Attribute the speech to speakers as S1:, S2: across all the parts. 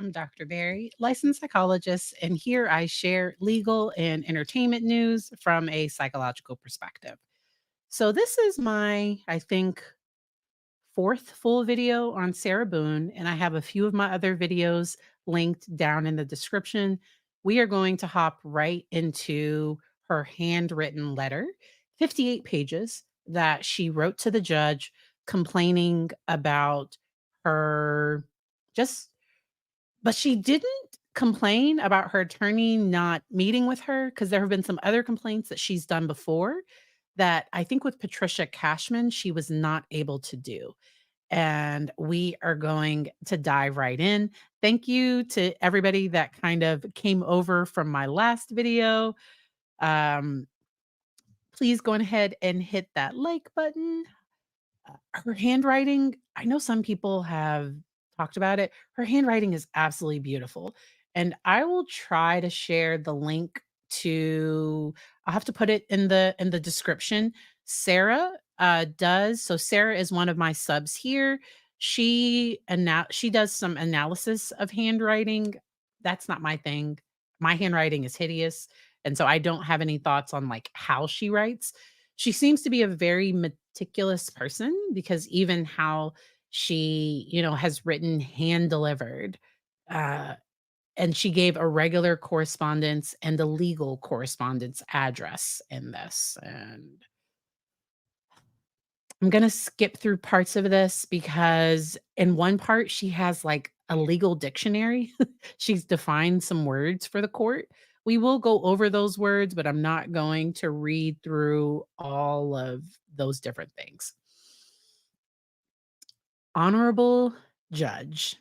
S1: I'm Dr. Barry, licensed psychologist, and here I share legal and entertainment news from a psychological perspective. So, this is my, I think, fourth full video on Sarah Boone, and I have a few of my other videos linked down in the description. We are going to hop right into her handwritten letter, 58 pages that she wrote to the judge complaining about her just but she didn't complain about her attorney not meeting with her because there have been some other complaints that she's done before that I think with Patricia Cashman, she was not able to do. And we are going to dive right in. Thank you to everybody that kind of came over from my last video. Um, Please go ahead and hit that like button. Her handwriting, I know some people have talked about it. Her handwriting is absolutely beautiful. And I will try to share the link to I'll have to put it in the description. Sarah does so Sarah is one of my subs here. She does some analysis of handwriting. That's not my thing. My handwriting is hideous. And so I don't have any thoughts on like how she writes. She seems to be a very meticulous person because even how she, has written hand delivered, uh, and she gave a regular correspondence and a legal correspondence address in this. And I'm going to skip through parts of this because in one part, she has like a legal dictionary. She's defined some words for the court. We will go over those words, but I'm not going to read through all of those different things. Honorable Judge,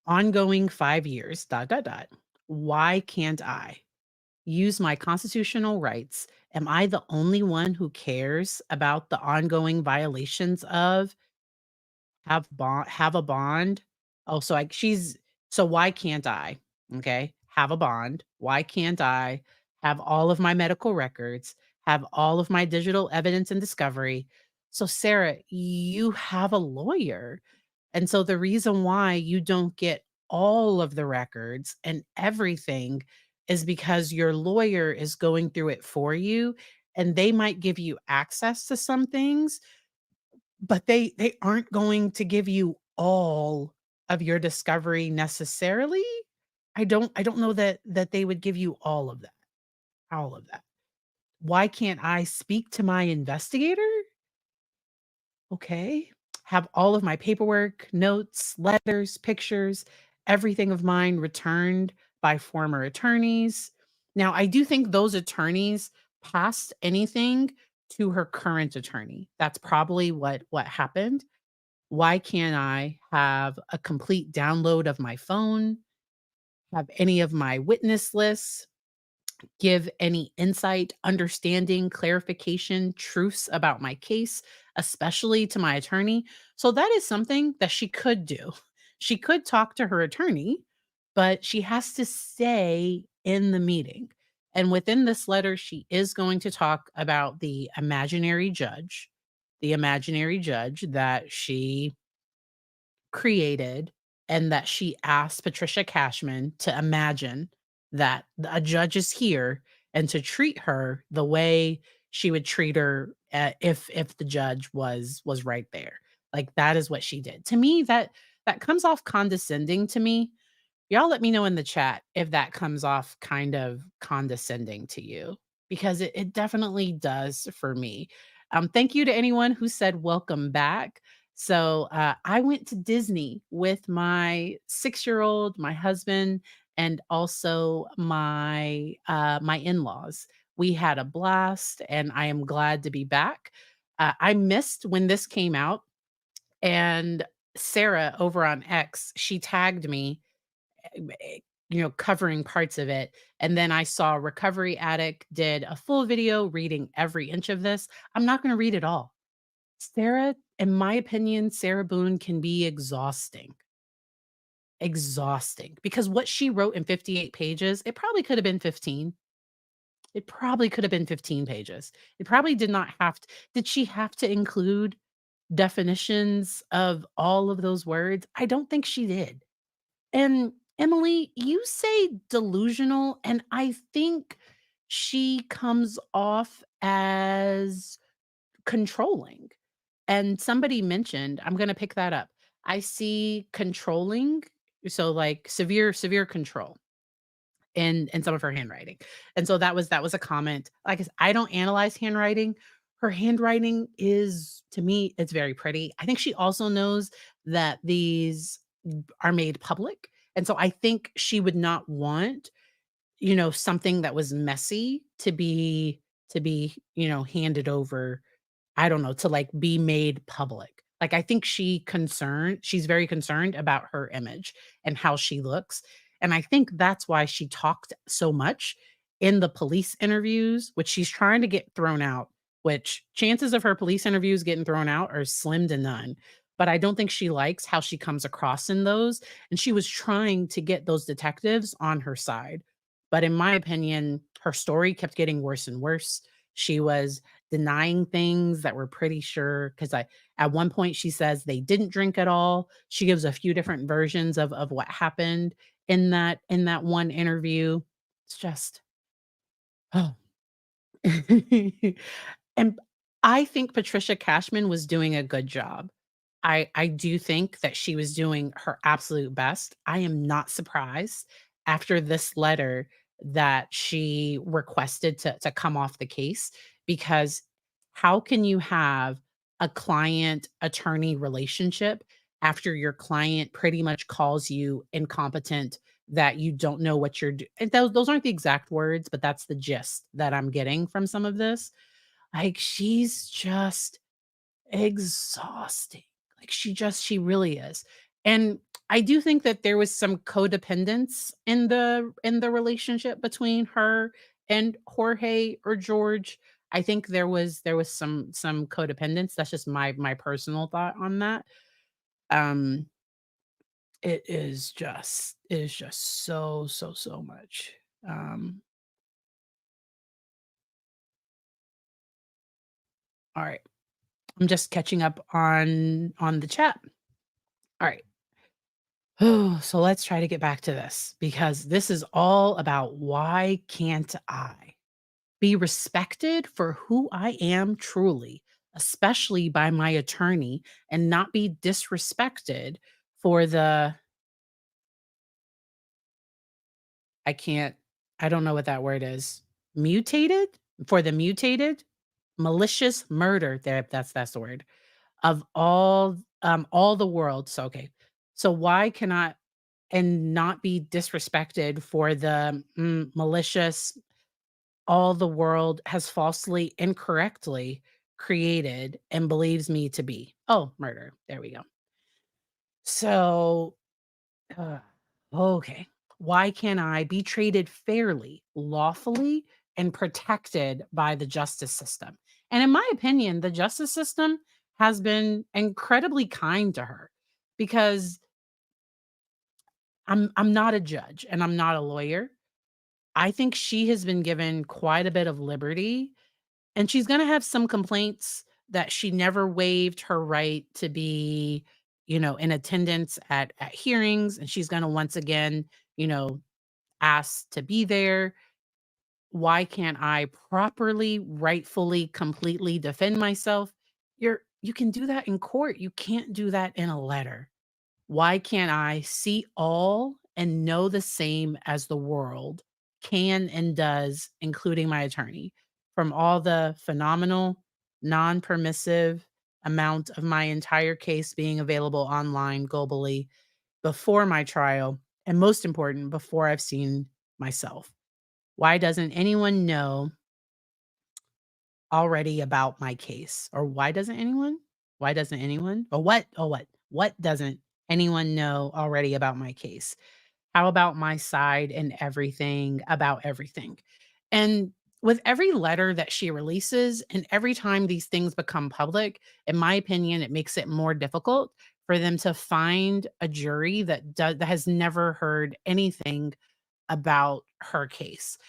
S1: ongoing 5 years, dot, dot, dot. Why can't I use my constitutional rights? Am I the only one who cares about the ongoing violations of have a bond? Oh, so why can't I? Okay. Have a bond. Why can't I have all of my medical records, have all of my digital evidence and discovery? So Sarah, you have a lawyer. And so the reason why you don't get all of the records and everything is because your lawyer is going through it for you and they might give you access to some things, but they aren't going to give you all of your discovery necessarily. I don't know that they would give you all of that. All of that. Why can't I speak to my investigator? Okay. Have all of my paperwork, notes, letters, pictures, everything of mine returned by former attorneys. Now, I do think those attorneys passed anything to her current attorney. That's probably what happened. Why can't I have a complete download of my phone, have any of my witness lists, give any insight, understanding, clarification, truths about my case, especially to my attorney? So that is something that she could do. She could talk to her attorney, but she has to stay in the meeting. And within this letter, she is going to talk about the imaginary judge that she created and that she asked Patricia Cashman to imagine that a judge is here and to treat her the way she would treat her if the judge was right there. Like that is what she did. To me, that comes off condescending to me. Y'all let me know in the chat if that comes off kind of condescending to you because it definitely does for me. Thank you to anyone who said welcome back. So I went to Disney with my 6 year old, my husband, and also my in laws. We had a blast, and I am glad to be back. I missed when this came out, and Sarah over on X, she tagged me covering parts of it. And then I saw Recovery Addict did a full video reading every inch of this. I'm not going to read it all. Sarah, in my opinion, Sarah Boone can be exhausting. Exhausting because what she wrote in 58 pages, it probably could have been 15. It probably could have been 15 pages. It probably did not have to. Did she have to include definitions of all of those words? I don't think she did. And Emily, you say delusional, and I think she comes off as controlling. And somebody mentioned, I'm going to pick that up. I see controlling, so like severe control in some of her handwriting. And so that was a comment. Like I said, I don't analyze handwriting. Her handwriting is, to me, it's very pretty. I think she also knows that these are made public. And so I think she would not want, something that was messy to be handed over, I don't know, to, like, be made public. Like, I think she's very concerned about her image and how she looks, and I think that's why she talked so much in the police interviews, which she's trying to get thrown out, which chances of her police interviews getting thrown out are slim to none, but I don't think she likes how she comes across in those, and she was trying to get those detectives on her side. But in my opinion, her story kept getting worse and worse. She was denying things that we're pretty sure, because at one point she says they didn't drink at all. She gives a few different versions of what happened in that one interview. It's just, oh. And I think Patricia Cashman was doing a good job. I do think that she was doing her absolute best. I am not surprised after this letter that she requested to come off the case, because how can you have a client attorney relationship after your client pretty much calls you incompetent, that you don't know what you're doing? Those aren't the exact words, but that's the gist that I'm getting from some of this. Like, she's just exhausting. Like, she really is. And I do think that there was some codependence in the relationship between her and Jorge or George. I think there was some codependence. That's just my personal thought on that. Um, it is just so, so, so much. Um, all right. I'm just catching up on the chat. All right. Oh, so let's try to get back to this, because this is all about why can't I be respected for who I am truly, especially by my attorney, and not be disrespected for the I can't I don't know what that word is. Mutated? For the mutated malicious murder. There, that's the word. Of all the world. So okay. So why cannot and not be disrespected for the malicious, all the world has falsely, incorrectly created and believes me to be. Oh, murder. There we go. So, uh, okay. Why can't I be treated fairly, lawfully, and protected by the justice system? And in my opinion, the justice system has been incredibly kind to her, because I'm not a judge and I'm not a lawyer. I think she has been given quite a bit of liberty, and she's gonna have some complaints that she never waived her right to be, in attendance at hearings, and she's gonna once again, you know, ask to be there. Why can't I properly, rightfully, completely defend myself? You can do that in court. You can't do that in a letter. Why can't I see all and know the same as the world can and does, including my attorney, from all the phenomenal, non permissive amount of my entire case being available online globally before my trial, and most important, before I've seen myself? Why doesn't anyone know already about my case? Or why doesn't anyone? Why doesn't anyone? Or what? Oh, what? What doesn't anyone know already about my case? How about my side and everything about everything? And with every letter that she releases and every time these things become public, in my opinion, it makes it more difficult for them to find a jury that has never heard anything about her case.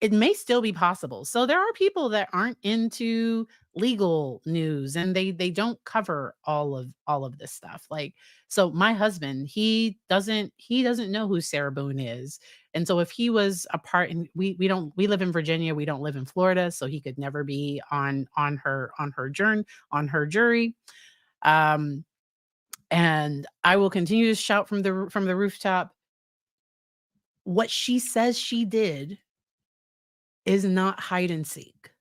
S1: it may still be possible. So there are people that aren't into legal news and they don't cover all of this stuff. Like, so my husband, he doesn't know who Sarah Boone is. And so if he was a part, and we live in Virginia, we don't live in Florida, so he could never be on her jury. Um and I will continue to shout from the rooftop, what she says she did is not hide and seek.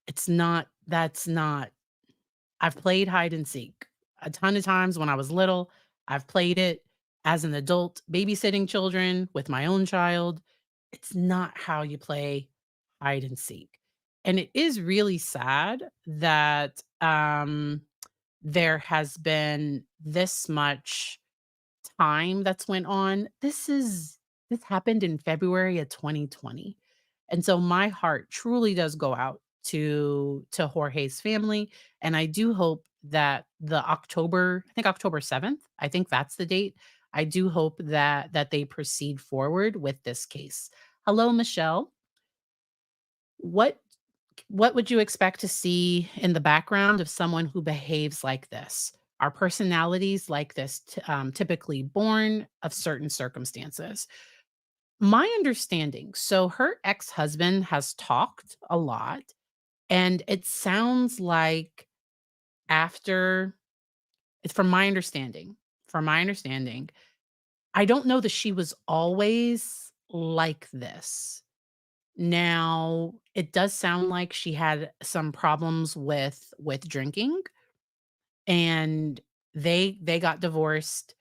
S1: It's not That's not. I've played hide and seek a ton of times when I was little. I've played it as an adult, babysitting children with my own child. It's not how you play hide and seek. And it is really sad that there has been this much time that's went on. This happened in February of 2020. And so my heart truly does go out to Jorge's family, and I do hope that the October, I think October 7th, I think that's the date. I do hope that they proceed forward with this case. Hello, Michelle. What what would you expect to see in the background of someone who behaves like this? Are personalities like this typically born of certain circumstances? My understanding, so her ex husband has talked a lot, and it sounds like after, it's from my understanding, I don't know that she was always like this. Now, it does sound like she had some problems with drinking, and they got divorced,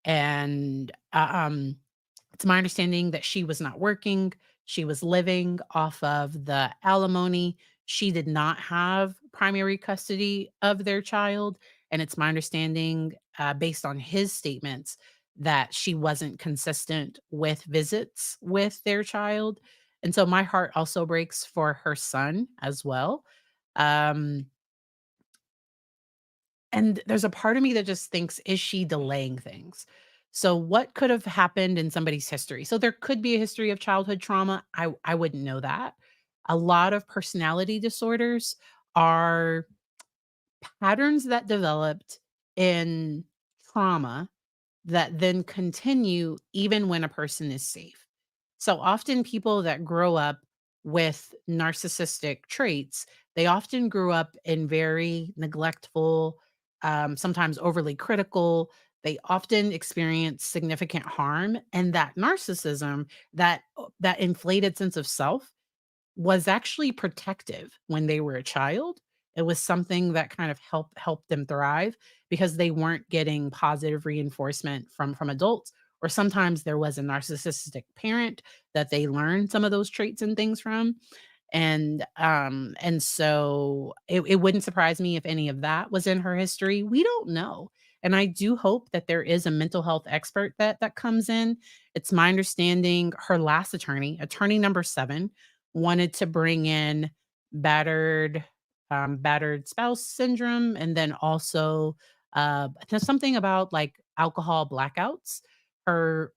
S1: and it's my understanding that she was not working. She was living off of the alimony. She did not have primary custody of their child, and it's my understanding, based on his statements, that she wasn't consistent with visits with their child. And so my heart also breaks for her son as well. Um, and there's a part of me that just thinks, is she delaying things? So what could have happened in somebody's history? So there could be a history of childhood trauma. I wouldn't know that. A lot of personality disorders are patterns that developed in trauma that then continue even when a person is safe. So often people that grow up with narcissistic traits, they often grew up in very neglectful, sometimes overly critical. They often experience significant harm, and that narcissism, that inflated sense of self, was actually protective when they were a child. It was something that kind of helped them thrive because they weren't getting positive reinforcement from adults, or sometimes there was a narcissistic parent that they learned some of those traits and things from. And so it wouldn't surprise me if any of that was in her history. We don't know. And I do hope that there is a mental health expert that comes in. It's my understanding her last attorney, attorney number 7, wanted to bring in battered battered spouse syndrome, and then also there's something about like alcohol blackouts. Her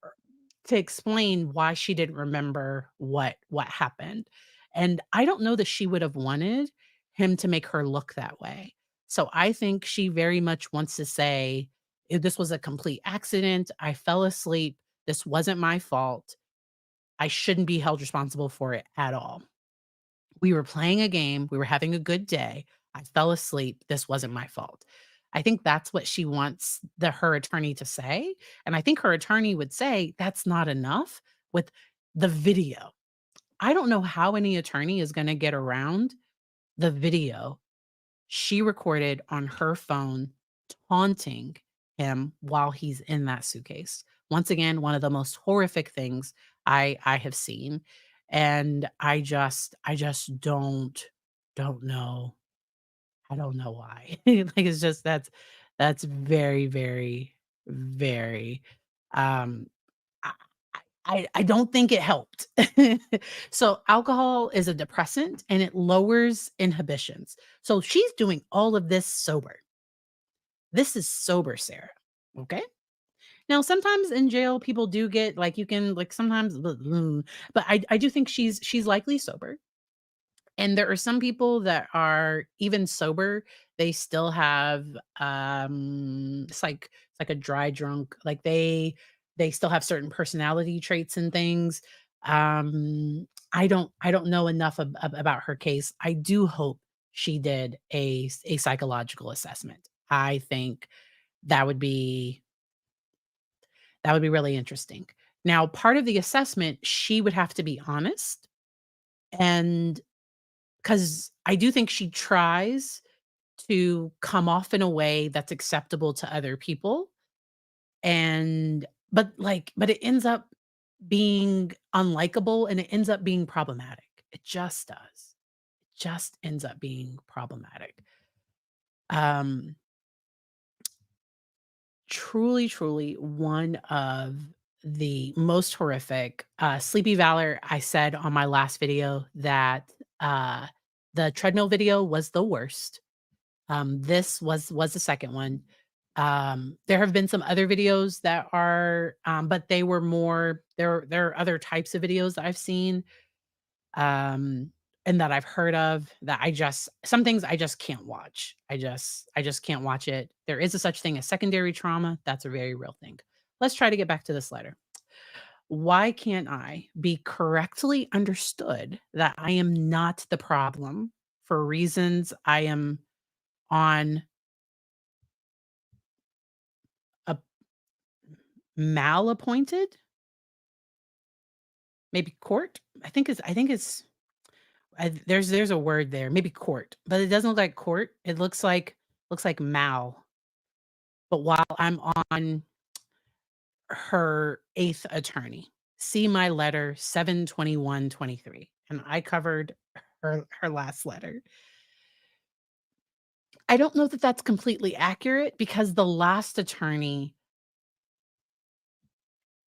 S1: To explain why she didn't remember what happened. And I don't know that she would have wanted him to make her look that way. So I think she very much wants to say, This was a complete accident. I fell asleep. This wasn't my fault. I shouldn't be held responsible for it at all. We were playing a game. We were having a good day. I fell asleep. This wasn't my fault." I think that's what she wants her attorney to say. And I think her attorney would say, "That's not enough with the video." I don't know how any attorney is going to get around the video she recorded on her phone taunting him while he's in that suitcase. Once again, one of the most horrific things I have seen, and I just don't know. I don't know why. Like, it's just that's very, very, very, um, I I don't think it helped. So, alcohol is a depressant, and it lowers inhibitions. So, she's doing all of this sober. This is sober Sarah, okay? Now, sometimes in jail, people do get like you can like sometimes, but I do think she's likely sober. And there are some people that are even sober, they still have, it's like a dry drunk, like they still have certain personality traits and things. I don't know enough about her case. I do hope she did a psychological assessment. I think that would be that would be really interesting. Now, part of the assessment, she would have to be honest, and 'cause I do think she tries to come off in a way that's acceptable to other people, and but it ends up being unlikable, and it ends up being problematic. It just does. It just ends up being problematic. Um, Truly, truly one of the most horrific, Sleepy Valor, I said on my last video that, the treadmill video was the worst. This was the second one. There have been some other videos that are, but they were more there are other types of videos that I've seen, um, and that I've heard of that I just some things I just can't watch. I just can't watch it. There is a such thing as secondary trauma. That's a very real thing. Let's try to get back to this letter. Why can't I be correctly understood that I am not the problem for reasons I am on a malappointed? Maybe court? I think it's there's a word there, maybe court, but it doesn't look like court. It looks like mal. But while I'm on her 8th attorney, see my letter 7/21/23, and I covered her last letter. I don't know that that's completely accurate because the last attorney,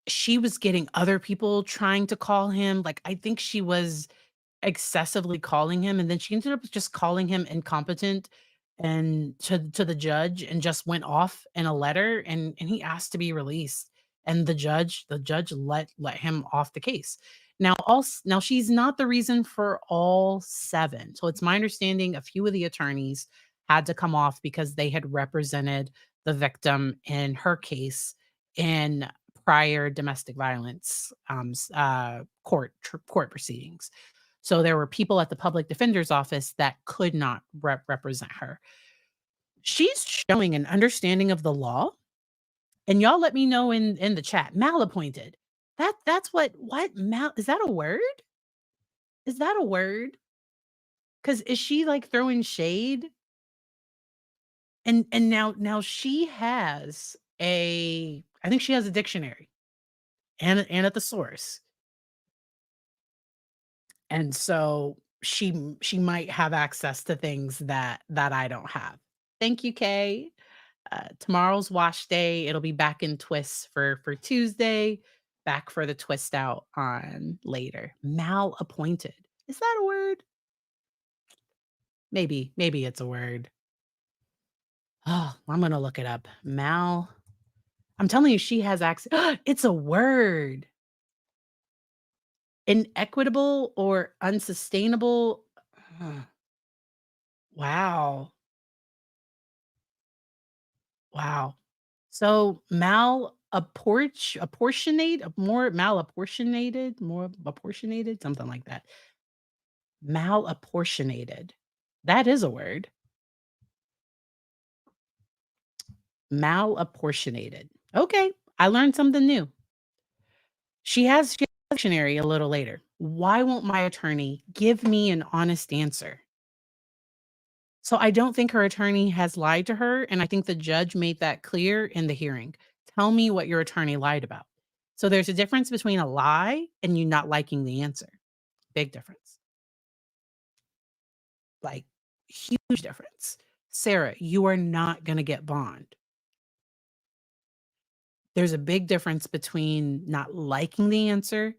S1: she was getting other people trying to call him, like, I think she was excessively calling him, and then she ended up just calling him incompetent and to the judge and just went off in a letter, and he asked to be released, and the judge let him off the case. Now she's not the reason for all 7. So it's my understanding a few of the attorneys had to come off because they had represented the victim in her case in prior domestic violence, court proceedings. So there were people at the public defender's office that could not represent her. She's showing an understanding of the law, and y'all let me know in the chat. Malappointed. That's what mal is that a word? Is that a word? Cuz is she like throwing shade? And now she has a I think she has a dictionary and a thesaurus. And so she might have access to things that I don't have. Thank you, Kay. Tomorrow's wash day. It'll be back in twists for Tuesday. Back for the twist out on later. Malappointed. Is that a word? Maybe it's a word. Oh, I'm gonna look it up. I'm telling you, she has access. It's a word. Inequitable or unsustainable. Wow. Wow. So more apportionated, something like that. Malapportionated. That is a word. Malapportionated. Okay, I learned something new. She has a dictionary a little later. Why won't my attorney give me an honest answer? So I don't think her attorney has lied to her, and I think the judge made that clear in the hearing. Tell me what your attorney lied about. So there's a difference between a lie and you not liking the answer. Big difference. Like, huge difference. Sarah, you are not gonna get bond. There's a big difference between not liking the answer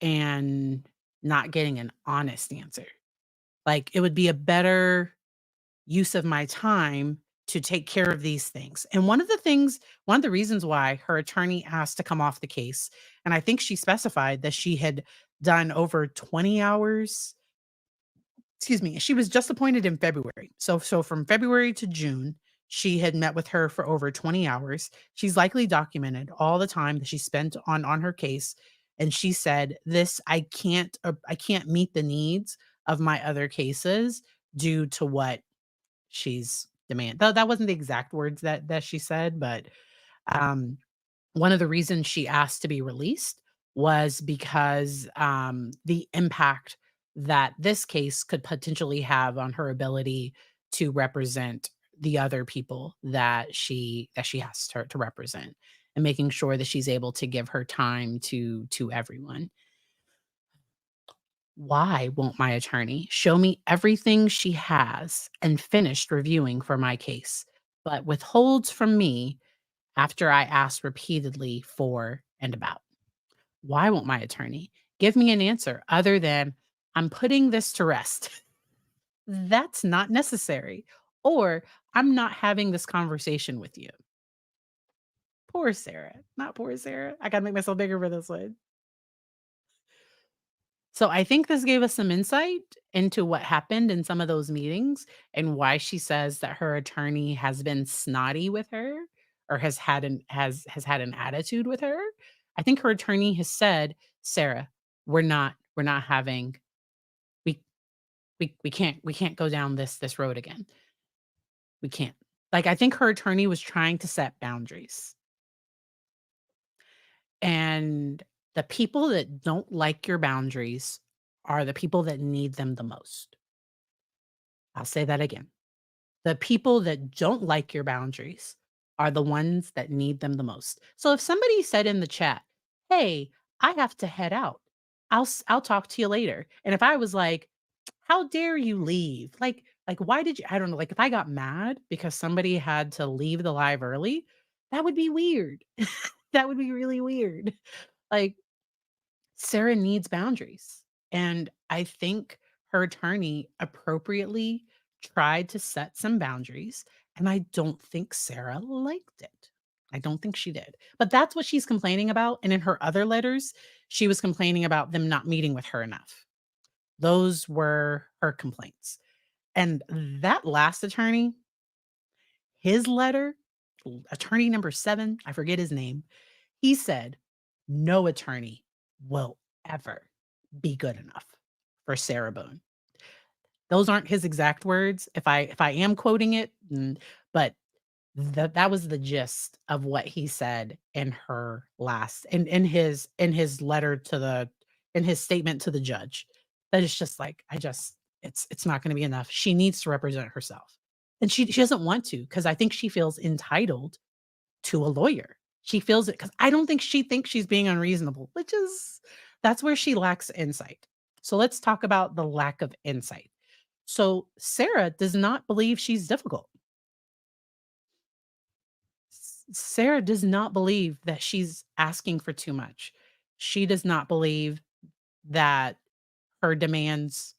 S1: and not getting an honest answer. Like, it would be a better use of my time to take care of these things. And one of the reasons why her attorney asked to come off the case, and I think she specified that she had done over 20 hours. Excuse me, she was just appointed in February. So from February to June, she had met with her for over 20 hours. She's likely documented all the time that she spent on her case, and she said, "This I can't meet the needs of my other cases due to what she's demand." Though that wasn't the exact words that she said, but um one of the reasons she asked to be released was because, the impact that this case could potentially have on her ability to represent the other people that she has to represent, and making sure that she's able to give her time to everyone. Why won't my attorney show me everything she has and finished reviewing for my case, but withholds from me after I ask repeatedly for and about? Why won't my attorney give me an answer other than, "I'm putting this to rest"? That's not necessary. Or, "I'm not having this conversation with you." Poor Sarah. Not poor Sarah. I gotta make myself bigger for this one. So I think this gave us some insight into what happened in some of those meetings and why she says that her attorney has been snotty with her or has had an attitude with her. I think her attorney has said, "Sarah, we're not having we we can't go down this road again. We can't." Like I think her attorney was trying to set boundaries. And the people that don't like your boundaries are the people that need them the most. I'll say that again. The people that don't like your boundaries are the ones that need them the most. So if somebody said in the chat, "Hey, I have to head out. I'll talk to you later." And if I was like, "How dare you leave?" Like why did you I don't know, like if I got mad because somebody had to leave the live early, that would be weird. That would be really weird. Like Sarah needs boundaries. And I think her attorney appropriately tried to set some boundaries. And I don't think Sarah liked it. I don't think she did. But that's what she's complaining about. And in her other letters, she was complaining about them not meeting with her enough. Those were her complaints. And that last attorney, his letter, attorney number 7, I forget his name, he said, "No attorney will ever be good enough for Sarah Boone." Those aren't his exact words. If I am quoting it, but that was the gist of what he said in her last in his letter to the in his statement to the judge. That is just like, it's not gonna be enough. She needs to represent herself. And she doesn't want to because I think she feels entitled to a lawyer. She feels it because I don't think she thinks she's being unreasonable, which is that's where she lacks insight. So let's talk about the lack of insight. So Sarah does not believe she's difficult. Sarah does not believe that she's asking for too much. She does not believe that her demands,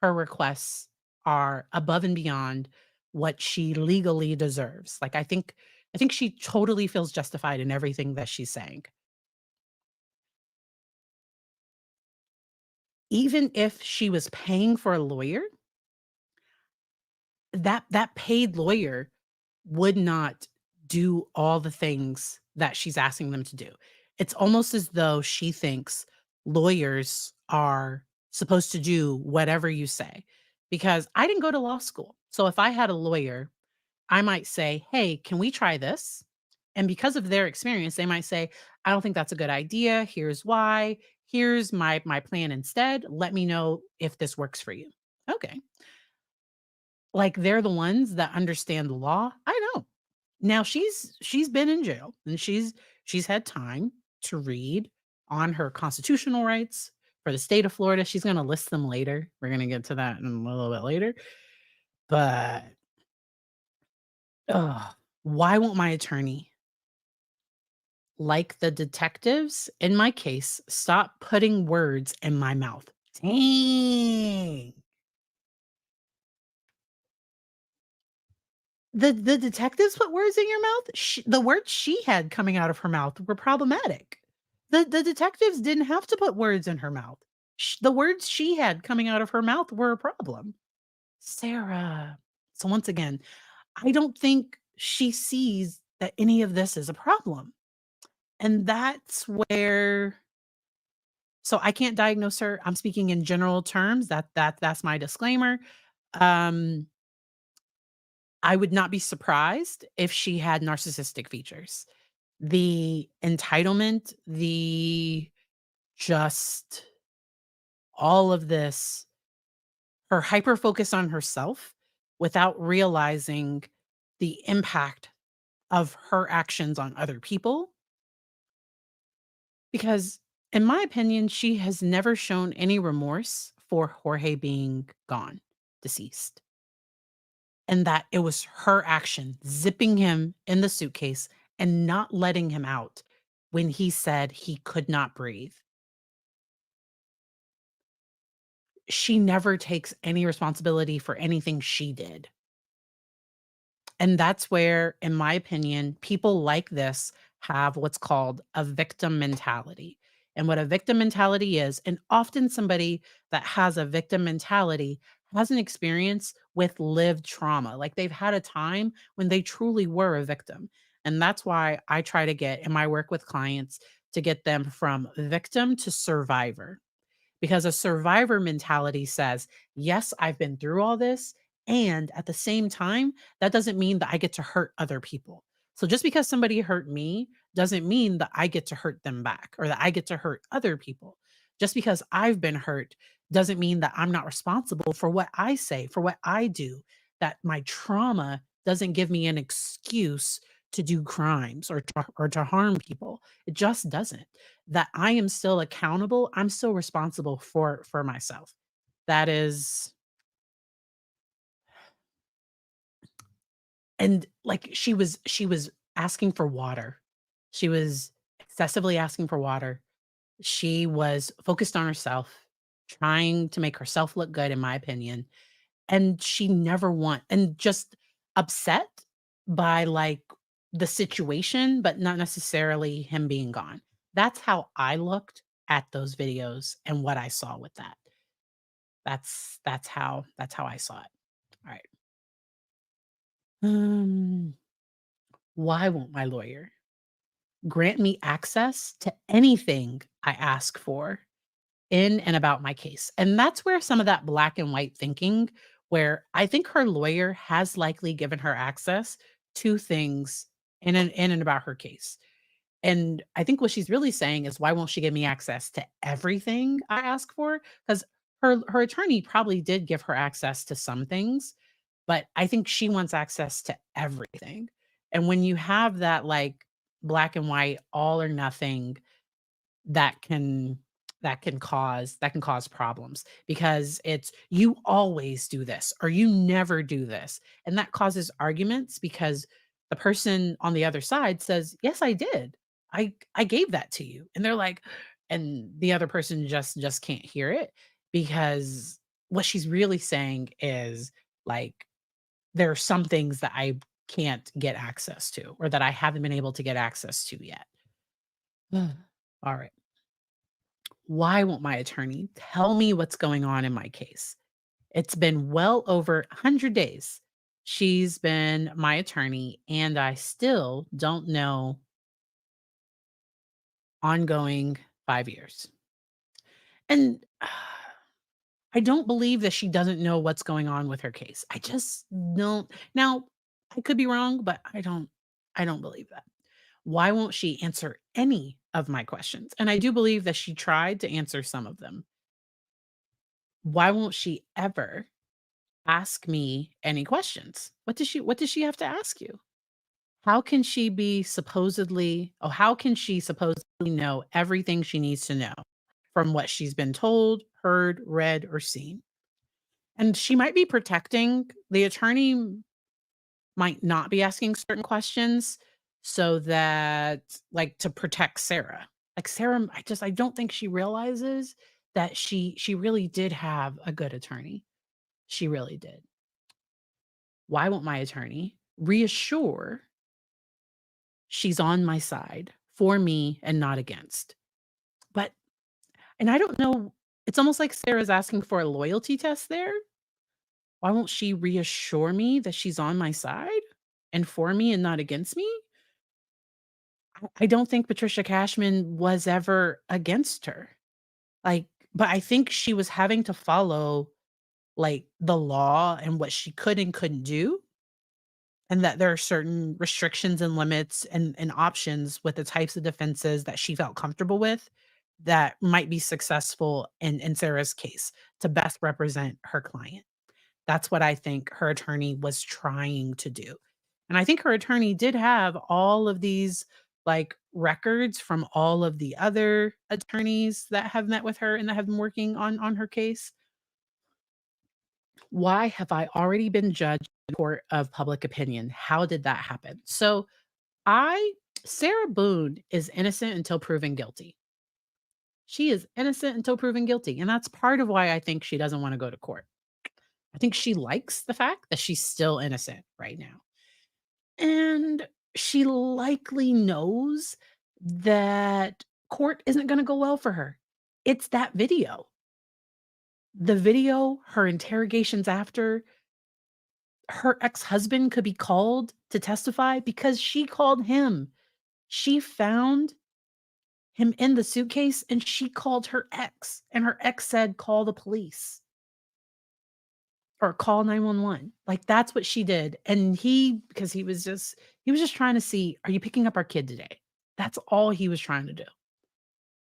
S1: her requests are above and beyond what she legally deserves. Like I think she totally feels justified in everything that she's saying. Even if she was paying for a lawyer, that paid lawyer would not do all the things that she's asking them to do. It's almost as though she thinks lawyers are supposed to do whatever you say. Because I didn't go to law school. So if I had a lawyer, I might say, "Hey, can we try this?" And because of their experience, they might say, "I don't think that's a good idea. Here's why. Here's my plan instead. Let me know if this works for you." Okay. Like they're the ones that understand the law. I know. Now she's been in jail and she's had time to read on her constitutional rights for the state of Florida. She's going to list them later. We're going to get to that in a little bit later. But why won't my attorney, like the detectives in my case, stop putting words in my mouth? Dang. The detectives put words in your mouth? The words she had coming out of her mouth were problematic. The detectives didn't have to put words in her mouth. The words she had coming out of her mouth were a problem. Sarah. So once again, I don't think she sees that any of this is a problem. And that's where so I can't diagnose her. I'm speaking in general terms. That's my disclaimer. Um, I would not be surprised if she had narcissistic features. The entitlement, the just all of this, her hyper focus on herself without realizing the impact of her actions on other people. Because, in my opinion, she has never shown any remorse for Jorge being gone, deceased, and that it was her action zipping him in the suitcase and not letting him out when he said he could not breathe. She never takes any responsibility for anything she did. And that's where, in my opinion, people like this have what's called a victim mentality. And what a victim mentality is, and often somebody that has a victim mentality has an experience with lived trauma. Like they've had a time when they truly were a victim. And that's why I try to get in my work with clients to get them from victim to survivor because a survivor mentality says, yes, I've been through all this. And at the same time, that doesn't mean that I get to hurt other people. So just because somebody hurt me doesn't mean that I get to hurt them back or that I get to hurt other people. Just because I've been hurt doesn't mean that I'm not responsible for what I say, for what I do, that my trauma doesn't give me an excuse to do crimes or to harm people. It just doesn't that I am still accountable, I'm still responsible for myself. That is and, like, she was asking for water. She was excessively asking for water. She was focused on herself, trying to make herself look good, in my opinion, and she never want and just upset by, like, the situation, but not necessarily him being gone. That's how I looked at those videos and what I saw with that. That's how I saw it. Alright. Um, why won't my lawyer grant me access to anything I ask for in and about my case? And that's where some of that black and white thinking, where I think her lawyer has likely given her access to things in and about her case. And I think what she's really saying is, "Why won't she give me access to everything I ask for?" Because her attorney probably did give her access to some things, but I think she wants access to everything. And when you have that, like, black and white, all or nothing, that can that can cause problems because it's, "You always do this," or "You never do this," and that causes arguments because the person on the other side says, "Yes, I did. I gave that to you." And they're like and the other person just can't hear it because what she's really saying is, like, "There are some things that I can't get access to or that I haven't been able to get access to yet." Alright. Why won't my attorney tell me what's going on in my case? It's been well over 100 days. She's been my attorney, and I still don't know ongoing 5 years. And I don't believe that she doesn't know what's going on with her case. I just don't. Now, I could be wrong, but I don't believe that. Why won't she answer any of my questions? And I do believe that she tried to answer some of them. Why won't she ever ask me any questions? What does she have to ask you? How can she supposedly know everything she needs to know from what she's been told, heard, read, or seen? And she might be protecting the attorney might not be asking certain questions so that like to protect Sarah. Like Sarah, I don't think she realizes that she really did have a good attorney. She really did. Why won't my attorney reassure she's on my side, for me and not against. But and I don't know, it's almost like Sarah's asking for a loyalty test there. Why won't she reassure me that she's on my side and for me and not against me? I don't think Patricia Cashman was ever against her. Like, but I think she was having to follow, like, the law and what she could and couldn't do, and that there are certain restrictions and limits and options with the types of defenses that she felt comfortable with that might be successful in Sarah's case to best represent her client. That's what I think her attorney was trying to do. And I think her attorney did have all of these, like, records from all of the other attorneys that have met with her and that have been working on her case. Why have I already been judged in court of public opinion? How did that happen? So, I Sarah Boone is innocent until proven guilty. She is innocent until proven guilty, and that's part of why I think she doesn't wanna go to court. I think she likes the fact that she's still innocent right now. And she likely knows that court isn't gonna go well for her. It's that video. The video, her interrogations after, her ex-husband could be called to testify because she called him. She found him in the suitcase and she called her ex, and her ex said, "Call the police." Or call 911. Like, that's what she did, and because he was just trying to see, "Are you picking up our kid today?" That's all he was trying to do.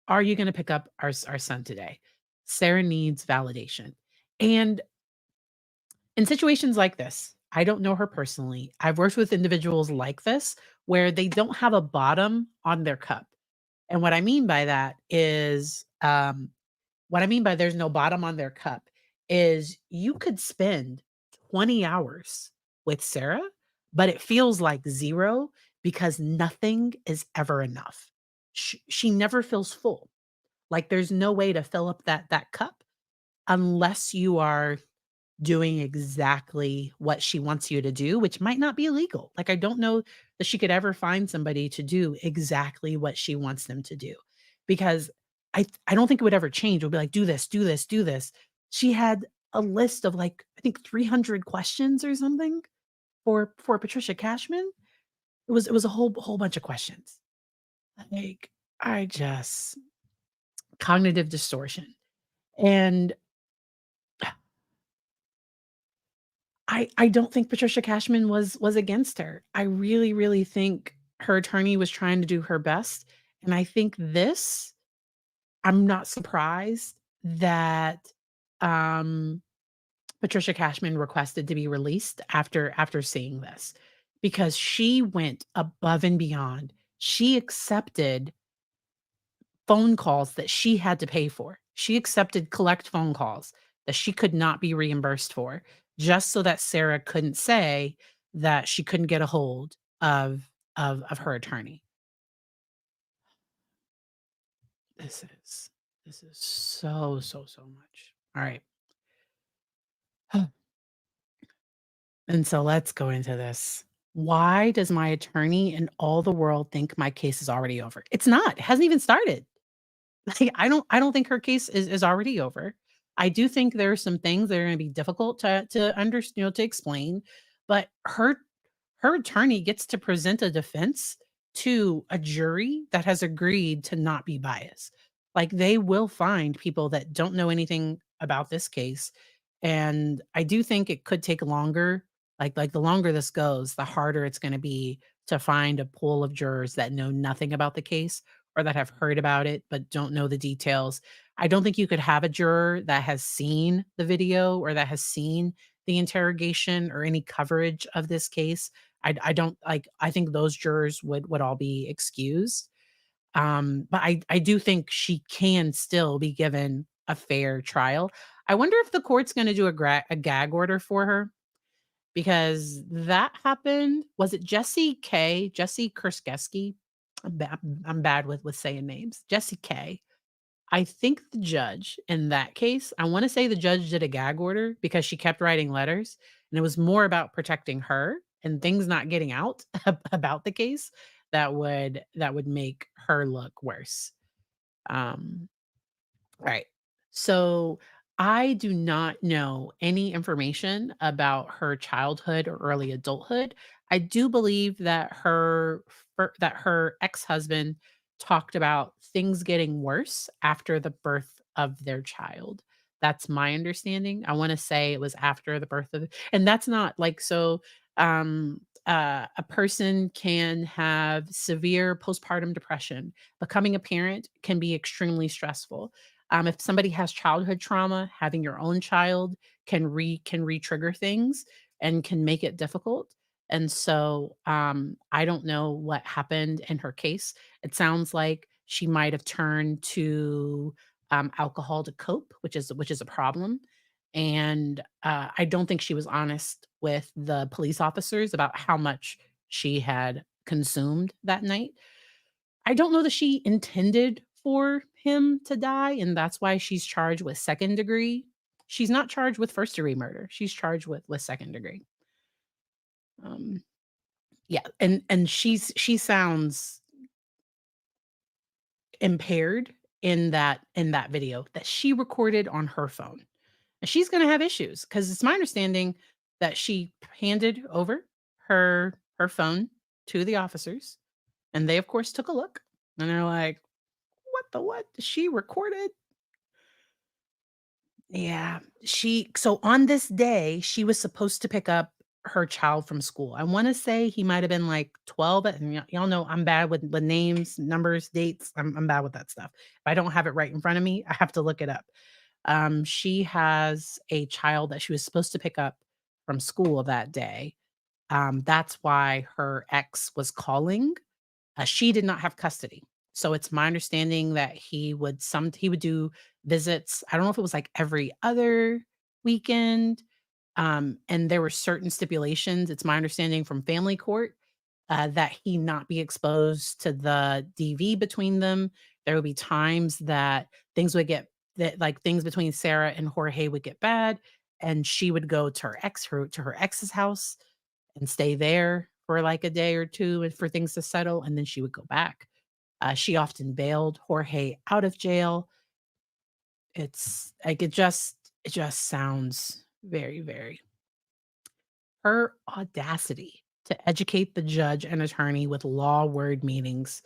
S1: "Are you gonna pick up our son today?" Sarah needs validation, and in situations like this, I don't know her personally, I've worked with individuals like this, where they don't have a bottom on their cup, and what I mean by there's no bottom on their cup is you could spend 20 hours with Sarah, but it feels like 0 because nothing is ever enough. She never feels full. Like, there's no way to fill up that cup unless you are doing exactly what she wants you to do, which might not be illegal. Like, I don't know that she could ever find somebody to do exactly what she wants them to do, because I don't think it would ever change. It would be like, "Do this, do this, do this." She had a list of, like, I think 300 questions or something for Patricia Cashman. It was a whole bunch of questions. Like, I just cognitive distortion. And I don't think Patricia Cashman was against her. I really, really think her attorney was trying to do her best, and I think this I'm not surprised that, um, Patricia Cashman requested to be released after seeing this, because she went above and beyond. She accepted phone calls that she had to pay for. She accepted collect phone calls that she could not be reimbursed for, just so that Sarah couldn't say that she couldn't get a hold of her attorney. This is this is so much. All right. And so let's go into this. Why does my attorney and all the world think my case is already over? It's not. It hasn't even started. Like, I don't think her case is already over. I do think there are some things that are gonna be difficult to explain, but her attorney gets to present a defense to a jury that has agreed to not be biased. Like, they will find people that don't know anything about this case, and I do think it could take longer. Like, the longer this goes, the harder it's gonna be to find a pool of jurors that know nothing about the case or that have heard about it but don't know the details. I don't think you could have a juror that has seen the video or that has seen the interrogation or any coverage of this case. I don't like, I think those jurors would all be excused. But I do think she can still be given a fair trial. I wonder if the court's going to do a gag order for her, because that happened. Was it Jesse K? Jesse Kerskeski? I'm bad with saying names. Jesse K. I think the judge in that case, I want to say the judge did a gag order because she kept writing letters, and it was more about protecting her and things not getting out about the case that would make her look worse. Um, right. So I do not know any information about her childhood or early adulthood. I do believe that her ex-husband talked about things getting worse after the birth of their child. That's my understanding. I want to say it was after the birth of, and that's not like so a person can have severe postpartum depression. Becoming a parent can be extremely stressful. If somebody has childhood trauma, having your own child can re-trigger things and can make it difficult. And so I don't know what happened in her case. It sounds like she might have turned to alcohol to cope, which is a problem. And I don't think she was honest with the police officers about how much she had consumed that night. I don't know that she intended for him to die, and that's why she's charged with second degree. She's not charged with first degree murder. She's charged with second degree. Um, yeah, and she sounds impaired in that video that she recorded on her phone. And she's gonna have issues because it's my understanding that she handed over her phone to the officers, and they, of course, took a look, and they're like, "What the what? She recorded." Yeah, so on this day, she was supposed to pick up her child from school. I wanna say he might have been, like, 12, and y'all know I'm bad with names, numbers, dates. I'm bad with that stuff. If I don't have it right in front of me, I have to look it up. She has a child that she was supposed to pick up from school that day. That's why her ex was calling. She did not have custody. So it's my understanding that he would do visits. I don't know if it was like every other weekend. And there were certain stipulations. It's my understanding from family court that he not be exposed to the DV between them. There would be times that things would get that like things between Sarah and Jorge would get bad, and she would go to her ex's house and stay there for like a day or two and for things to settle, and then she would go back. She often bailed Jorge out of jail. It's like it just sounds very, very her audacity to educate the judge and attorney with law word meanings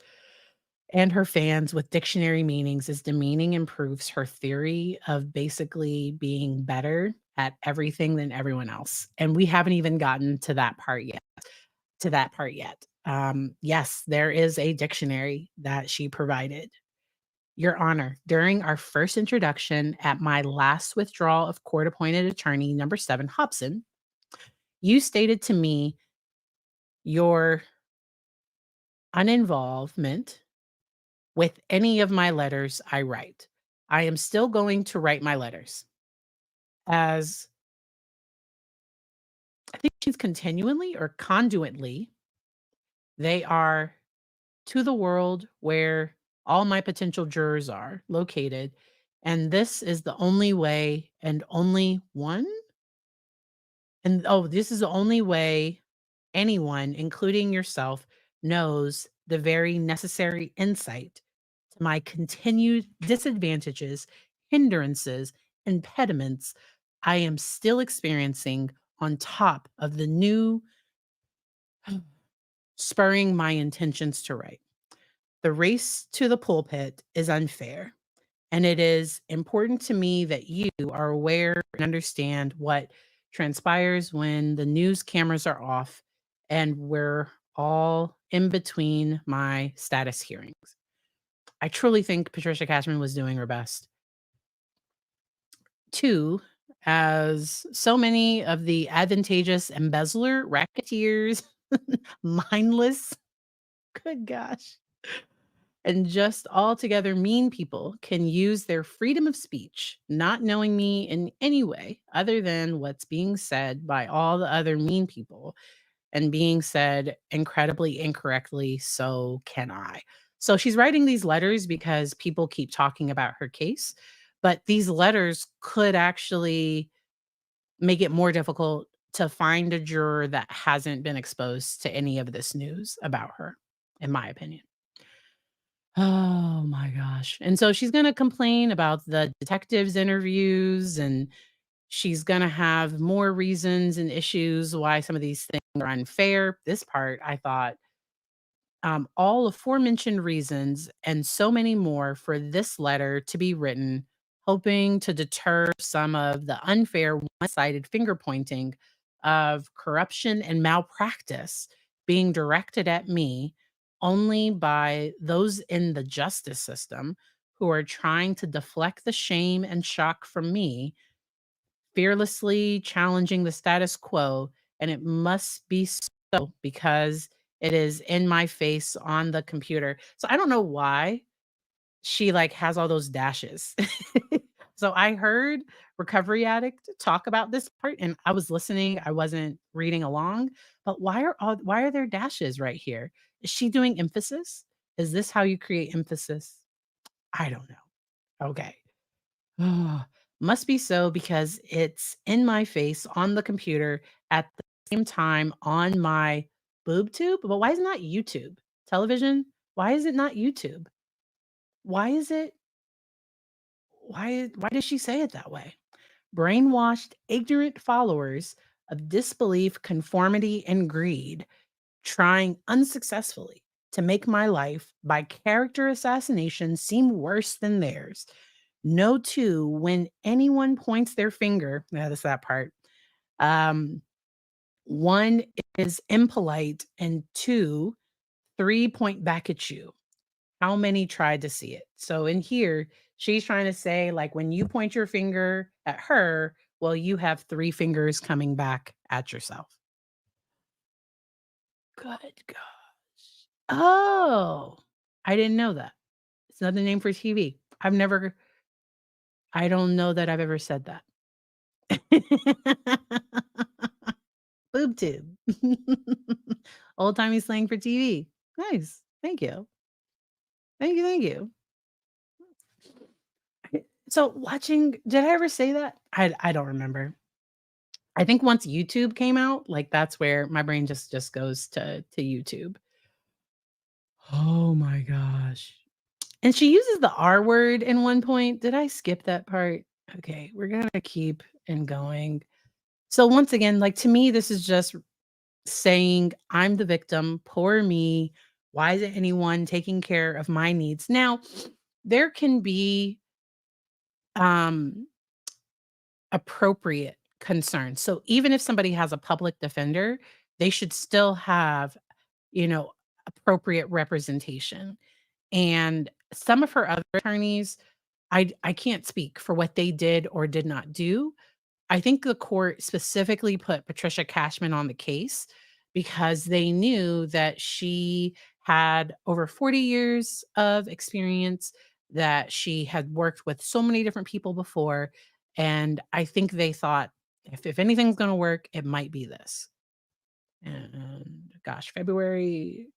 S1: and her fans with dictionary meanings is demeaning and proves her theory of basically being better at everything than everyone else. And we haven't even gotten to that part yet. Yes, there is a dictionary that she provided. Your Honor, during our first introduction at my last withdrawal of court appointed attorney number 7, Hobson, you stated to me your uninvolvement with any of my letters I write. I am still going to write my letters. As I think she's continually or conduitly, they are to the world where all my potential jurors are located. And this is the only way and only one. And oh, this is the only way anyone, including yourself, knows the very necessary insight to my continued disadvantages, hindrances, impediments I am still experiencing on top of the new spurring my intentions to write. The race to the pulpit is unfair, and it is important to me that you are aware and understand what transpires when the news cameras are off and we're all in between my status hearings. I truly think Patricia Cashman was doing her best. Two, as so many of the advantageous embezzler, racketeers, mindless, good gosh, and just altogether mean people can use their freedom of speech, not knowing me in any way other than what's being said by all the other mean people and being said incredibly incorrectly. So can I. So she's writing these letters because people keep talking about her case, but these letters could actually make it more difficult to find a juror that hasn't been exposed to any of this news about her, in my opinion. Oh my gosh. And so she's gonna complain about the detectives' interviews, and she's gonna have more reasons and issues why some of these things are unfair. This part, I thought, all aforementioned reasons and so many more for this letter to be written, hoping to deter some of the unfair one sided finger pointing of corruption and malpractice being directed at me only by those in the justice system who are trying to deflect the shame and shock from me, fearlessly challenging the status quo. And it must be so because it is in my face on the computer. So I don't know why she like has all those dashes. So I heard recovery addict talk about this part and I was listening, I wasn't reading along, but why are there dashes right here? Is she doing emphasis? Is this how you create emphasis? I don't know. Okay. Ah, must be so because it's in my face on the computer at the same time on my boob tube. But why is it not YouTube? Television? Why is it not YouTube? Why is it why does she say it that way? Brainwashed, ignorant followers of disbelief, conformity, and greed, trying unsuccessfully to make my life by character assassination seem worse than theirs. No, two, when anyone points their finger, yeah, that's that part. Um, one is impolite, and two, three point back at you. How many tried to see it? So in here, she's trying to say, like, when you point your finger at her, well, you have three fingers coming back at yourself. Good gosh. Oh, I didn't know that. It's another name for TV. I don't know that I've ever said that. Boob tube. Old timey slang for TV. Nice. Thank you. Thank you, thank you. So watching did I ever say that? I don't remember. I think once YouTube came out, like, that's where my brain just goes to YouTube. Oh my gosh. And she uses the R word in one point. Did I skip that part? Okay, we're gonna keep and going. So once again, like, to me, this is just saying, "I'm the victim, poor me. Why isn't anyone taking care of my needs?" Now, there can be, um, appropriate concerns. So even if somebody has a public defender, they should still have, you know, appropriate representation. And some of her other attorneys, I can't speak for what they did or did not do. I think the court specifically put Patricia Cashman on the case because they knew that she had over 40 years of experience, that she had worked with so many different people before. And I think they thought if anything's going to work, it might be this. And gosh, February,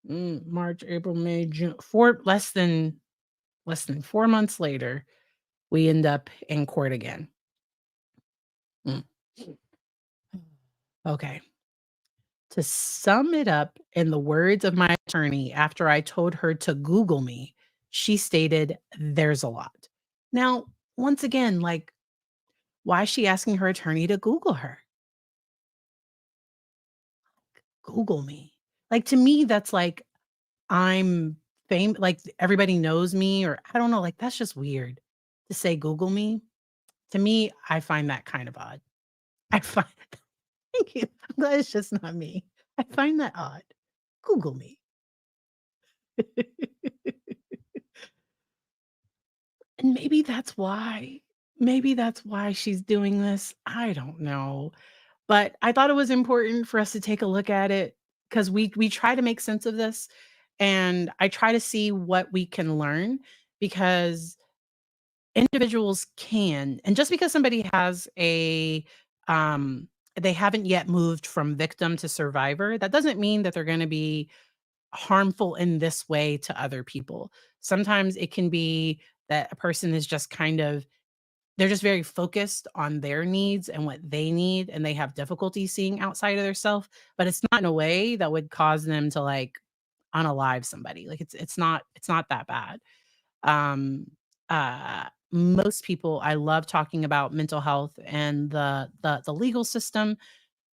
S1: March, April, May, June, less than 4 months later, we end up in court again. Mm. Okay. To sum it up in the words of my attorney after I told her to Google me, she stated, "There's a lot." Now, once again, like, why is she asking her attorney to Google her? Google me. Like, to me, that's like I'm like everybody knows me, or I don't know, like, that's just weird to say Google me. To me, I find that kind of odd. I find thank you. I'm glad it's just not me. I find that odd. Google me. And maybe that's why she's doing this. I don't know. But I thought it was important for us to take a look at it because we try to make sense of this, and I try to see what we can learn because individuals can, and just because somebody has they haven't yet moved from victim to survivor, that doesn't mean that they're going to be harmful in this way to other people. Sometimes it can be that a person is just kind of they're just very focused on their needs and what they need, and they have difficulty seeing outside of their self, but it's not in a way that would cause them to, like, unalive somebody. Like, it's not that bad. Um, Most people I love talking about mental health and the legal system.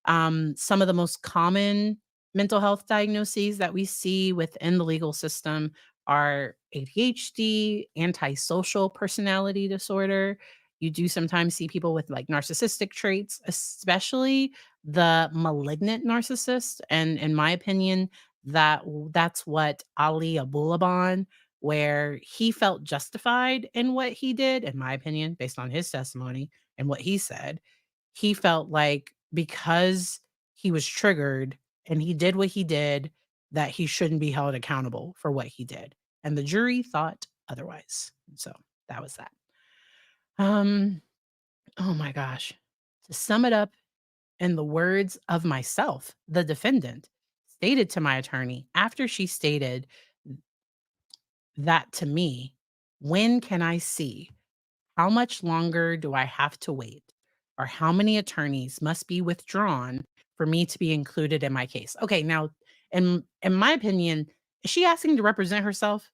S1: Some of the most common mental health diagnoses that we see within the legal system are ADHD, antisocial personality disorder. You do sometimes see people with like narcissistic traits, especially the malignant narcissist. And in my opinion, that's what Ali Abulaban, where he felt justified in what he did, in my opinion, based on his testimony and what he said. He felt like because he was triggered and he did what he did, that he shouldn't be held accountable for what he did, and the jury thought otherwise. So, that was that. Um, oh my gosh. To sum it up in the words of myself, the defendant stated to my attorney after she stated that to me, "When can I see? How much longer do I have to wait? Or how many attorneys must be withdrawn for me to be included in my case?" Okay, now, in my opinion, is she asking to represent herself?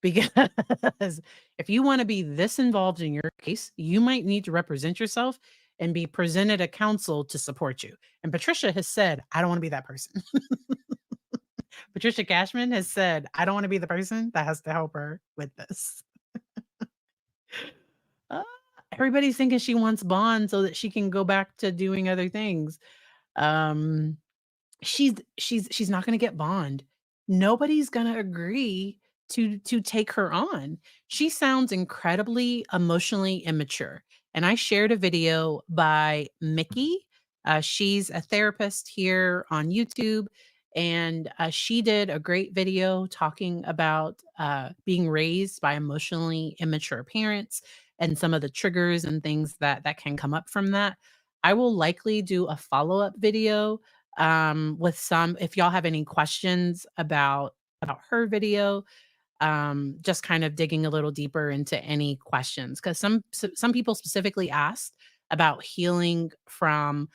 S1: Because if you wanna be this involved in your case, you might need to represent yourself and be presented a counsel to support you. And Patricia has said, "I don't wanna be that person." Patricia Cashman has said, "I don't wanna be the person that has to help her with this." Uh, Everybody's thinking she wants bond so that she can go back to doing other things. Um, she's not gonna get bond. Nobody's gonna agree to take her on. She sounds incredibly emotionally immature, and I shared a video by Mickey. She's a therapist here on YouTube, and she did a great video talking about being raised by emotionally immature parents and some of the triggers and things that can come up from that. I will likely do a follow-up video with some if y'all have any questions about her video, just kind of digging a little deeper into any questions, because some people specifically asked about healing from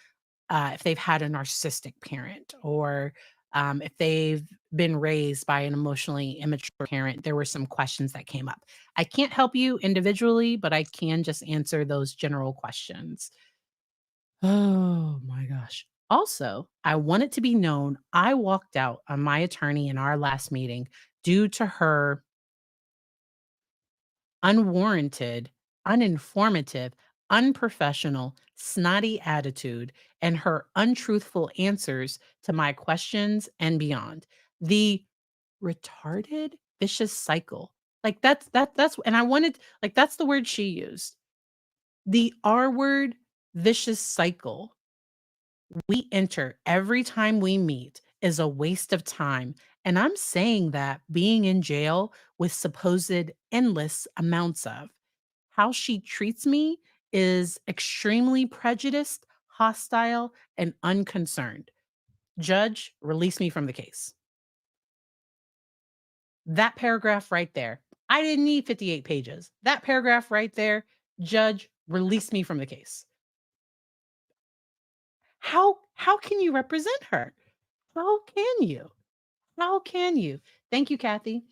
S1: if they've had a narcissistic parent, or if they've been raised by an emotionally immature parent. There were some questions that came up. I can't help you individually, but I can just answer those general questions. Oh my gosh. Also, I want it to be known I walked out on my attorney in our last meeting due to her unwarranted, uninformative, unprofessional, snotty attitude and her untruthful answers to my questions and beyond. The retarded vicious cycle. Like that's and I wanted like that's the word she used. The R word vicious cycle we enter every time we meet is a waste of time. And I'm saying that being in jail with supposed endless amounts of. How she treats me is extremely prejudiced, hostile, and unconcerned. Judge, release me from the case. That paragraph right there. I didn't need 58 pages. That paragraph right there, judge, release me from the case. How can you represent her? How can you? How can you? Thank you, Kathy.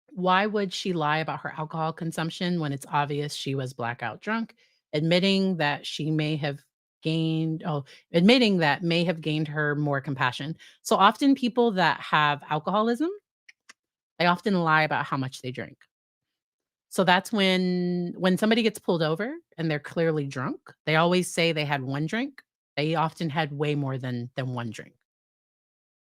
S1: Why would she lie about her alcohol consumption when it's obvious she was blackout drunk? Admitting that she may have admitting that may have gained her more compassion. So often people that have alcoholism, they often lie about how much they drink. So that's when somebody gets pulled over and they're clearly drunk, they always say they had one drink. They often had way more than one drink.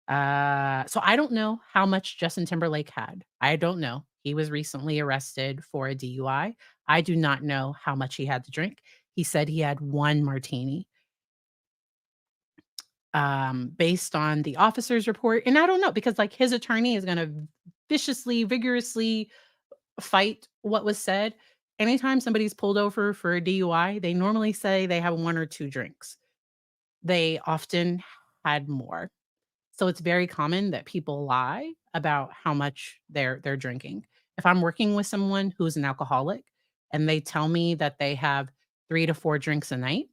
S1: So I don't know how much Justin Timberlake had. I don't know. He was recently arrested for a DUI. I do not know how much he had to drink. He said he had 1 martini, based on the officer's report, and I don't know because, like, his attorney is gonna viciously, vigorously fight what was said. Anytime somebody's pulled over for a DUI, they normally say they have 1 or 2 drinks. They often had more. So it's very common that people lie about how much they're drinking. If I'm working with someone who's an alcoholic and they tell me that they have 3 to 4 drinks a night,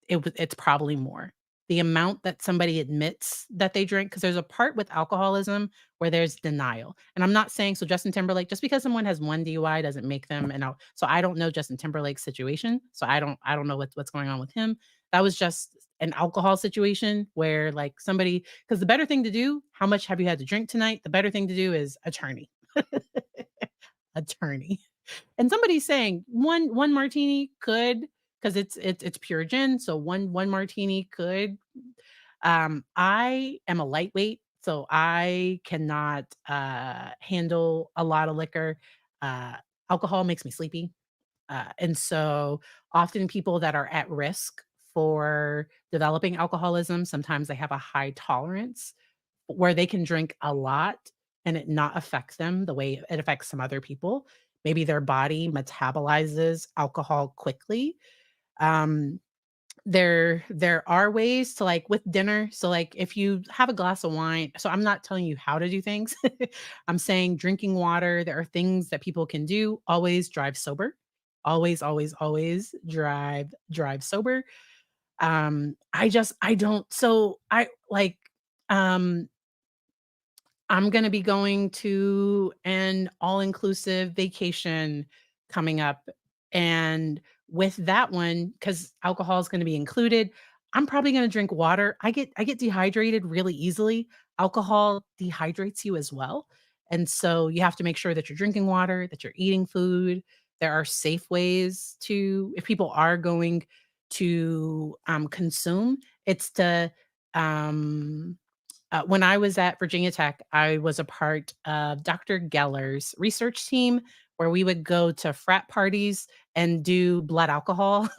S1: it's probably more. The amount that somebody admits that they drink, because there's a part with alcoholism where there's denial, and I'm not saying so Justin Timberlake, just because someone has 1 DUI doesn't make them an al so I don't know Justin Timberlake's situation, so I don't know what's going on with him. That was just an alcohol situation where, like, somebody, because the better thing to do, "How much have you had to drink tonight?" The better thing to do is attorney. Attorney. And somebody's saying one martini could, because it's pure gin, so one martini could. I am a lightweight, so I cannot, handle a lot of liquor. Uh, Alcohol makes me sleepy, and so often people that are at risk for developing alcoholism, sometimes they have a high tolerance where they can drink a lot and it not affect them the way it affects some other people. Maybe their body metabolizes alcohol quickly. Um, there are ways to, like, with dinner, so, like, if you have a glass of wine, so I'm not telling you how to do things. I'm saying drinking water, there are things that people can do. Always drive sober. Always, always, always drive sober. I don't, so I like, um I'm gonna be going to an all-inclusive vacation coming up, and with that one, because alcohol is gonna be included, I'm probably gonna drink water. I get dehydrated really easily. Alcohol dehydrates you as well, and so you have to make sure that you're drinking water, that you're eating food. There are safe ways to, if people are going to, consume, it's to, um when I was at Virginia Tech, I was a part of Dr. Geller's research team where we would go to frat parties and do blood alcohol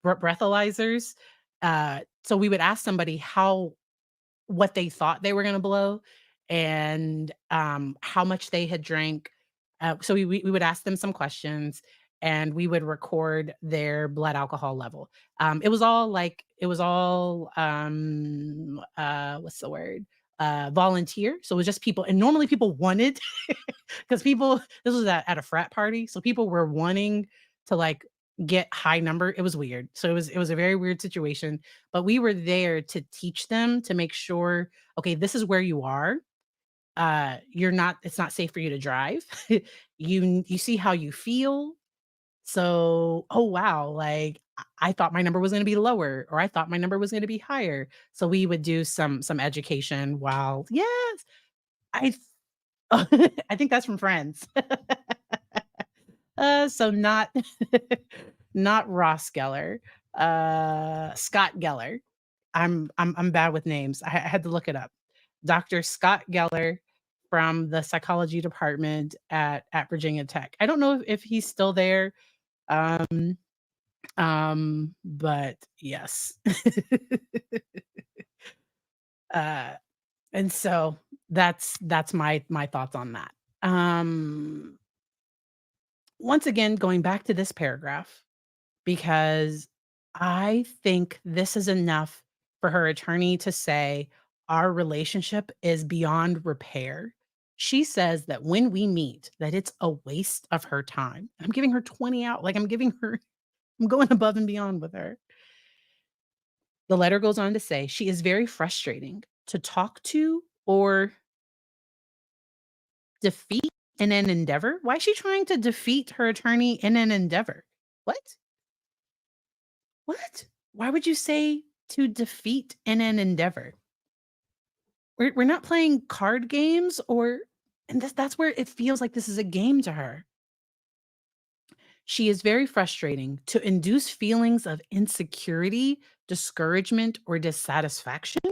S1: breathalyzers. So we would ask somebody what they thought they were gonna blow and, how much they had drank. So we would ask them some questions, and we would record their blood alcohol level. What's the word? Volunteer. So it was just people, and normally people wanted, because people, this was at a frat party, so people were wanting to, like, get high number. It was weird. So it was a very weird situation, but we were there to teach them to make sure, okay, this is where you are. You're not, it's not safe for you to drive. You see how you feel. So, oh wow, like, I thought my number was gonna be lower, or I thought my number was gonna be higher. So we would do some education while, yes, I I think that's from Friends. So not not Ross Geller, Scott Geller. I'm bad with names. I had to look it up. Dr. Scott Geller from the psychology department at Virginia Tech. I don't know if he's still there. Um, but yes. Uh, and so that's my thoughts on that. Um, Once again, going back to this paragraph, because I think this is enough for her attorney to say, "Our relationship is beyond repair." She says that when we meet, that it's a waste of her time. I'm giving her 20 out, like, I'm going above and beyond with her. The letter goes on to say, "She is very frustrating to talk to or defeat in an endeavor." Why is she trying to defeat her attorney in an endeavor? What? What? Why would you say to defeat in an endeavor? We're not playing card games, or, and that's where it feels like this is a game to her. She is very frustrating to induce feelings of insecurity, discouragement, or dissatisfaction.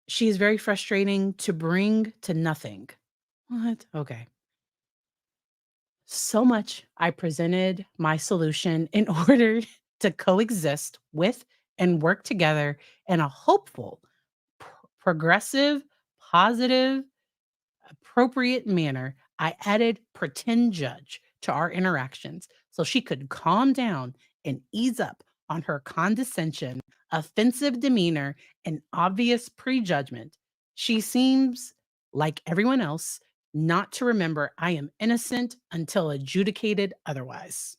S1: She is very frustrating to bring to nothing. What? Okay. So much I presented my solution in order to coexist with and work together in a hopeful, progressive, positive, appropriate manner. I added pretend judge to our interactions so she could calm down and ease up on her condescension, offensive demeanor, and obvious prejudgment. She seems like everyone else, not to remember I am innocent until adjudicated otherwise."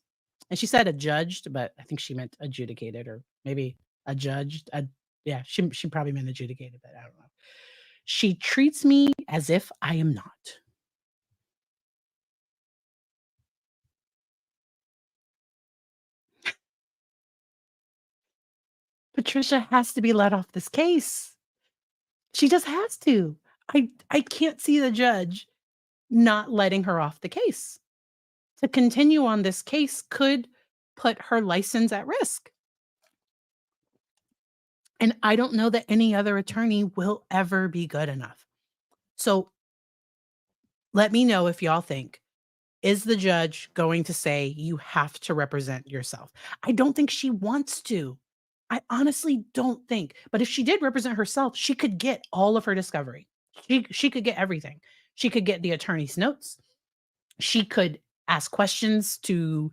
S1: And she said adjudged, but I think she meant adjudicated or maybe adjudged. Yeah, she probably meant adjudicated, but I don't know. "She treats me as if I am not." Patricia has to be let off this case. She just has to. I can't see the judge not letting her off the case. To continue on this case could put her license at risk, and I don't know that any other attorney will ever be good enough. So, let me know if y'all think, is the judge going to say you have to represent yourself? I don't think she wants to. I honestly don't think. But if she did represent herself, she could get all of her discovery. She could get everything. She could get the attorney's notes. She could ask questions to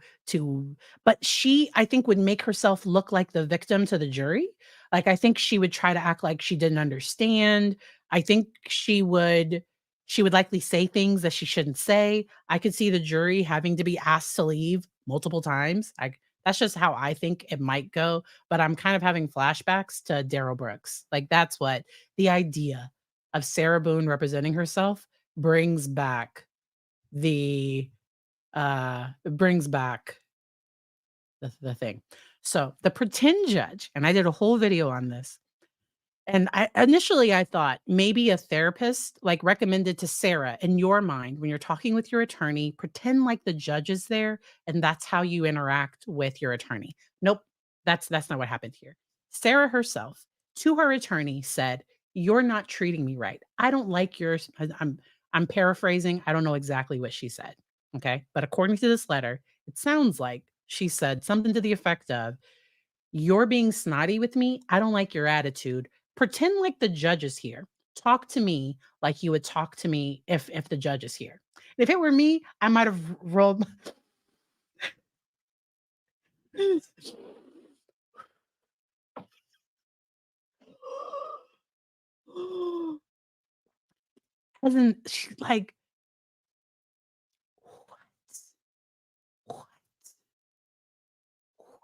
S1: but she, I think, would make herself look like the victim to the jury. Like, I think she would try to act like she didn't understand. I think she would likely say things that she shouldn't say. I could see the jury having to be asked to leave multiple times. That's just how I think it might go, but I'm kind of having flashbacks to Darrell Brooks. Like, that's what the idea of Sarah Boone representing herself brings back the it brings back the thing. So, the pretend judge, and I did a whole video on this, and I thought maybe a therapist, like, recommended to Sarah, in your mind, when you're talking with your attorney, pretend like the judge is there, and that's how you interact with your attorney. Nope, that's not what happened here. Sarah herself, to her attorney, said, "You're not treating me right. I don't like yours." I'm paraphrasing, I don't know exactly what she said, okay? But according to this letter, it sounds like she said something to the effect of, "You're being snotty with me. I don't like your attitude. Pretend like the judge is here. Talk to me like you would talk to me if the judge is here." If it were me, I might have rolled. Hasn't she like what? What? What?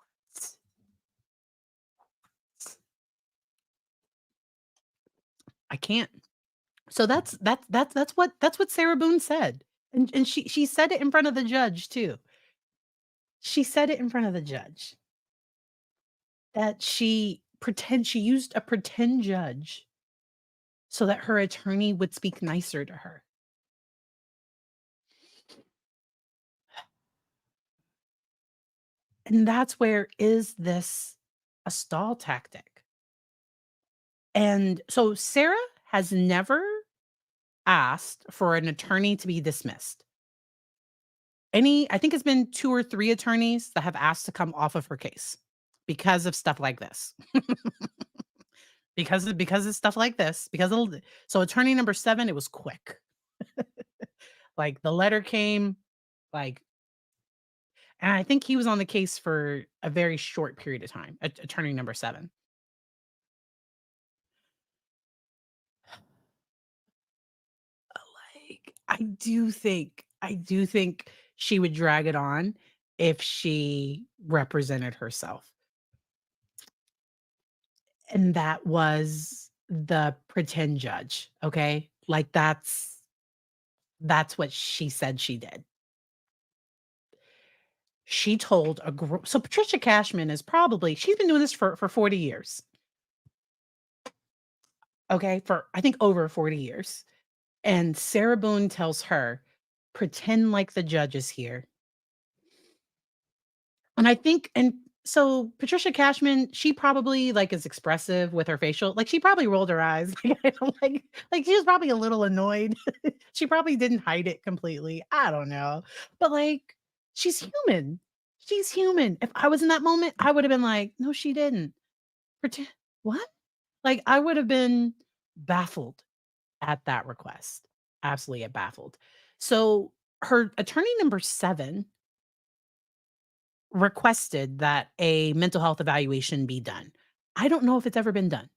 S1: I can't. So that's what Sarah Boone said. And she said it in front of the judge too. She said it in front of the judge that she used a pretend judge so that her attorney would speak nicer to her. And that's where, is this a stall tactic? And so Sarah has never asked for an attorney to be dismissed. I think it's been 2 or 3 attorneys that have asked to come off of her case because of stuff like this. Because of stuff like this, because of so attorney number 7, it was quick. Like, the letter came, like, and I think he was on the case for a very short period of time, attorney number 7. Like, I do think she would drag it on if she represented herself, and that was the pretend judge, okay? Like, that's what she said she did. She told a group. So Patricia Cashman is probably, she's been doing this for 40 years, okay? For, I think, over 40 years, and Sarah Boone tells her, "Pretend like the judge is here." And I think, and so Patricia Cashman, she probably, like, is expressive with her facial, like, she probably rolled her eyes, like, she was probably a little annoyed. She probably didn't hide it completely, I don't know, but, like, she's human. She's human. If I was in that moment, I would've been like, "No, she didn't. Pretend what?" Like, I would have been baffled at that request. Absolutely baffled. So, her attorney number 7 requested that a mental health evaluation be done. I don't know if it's ever been done.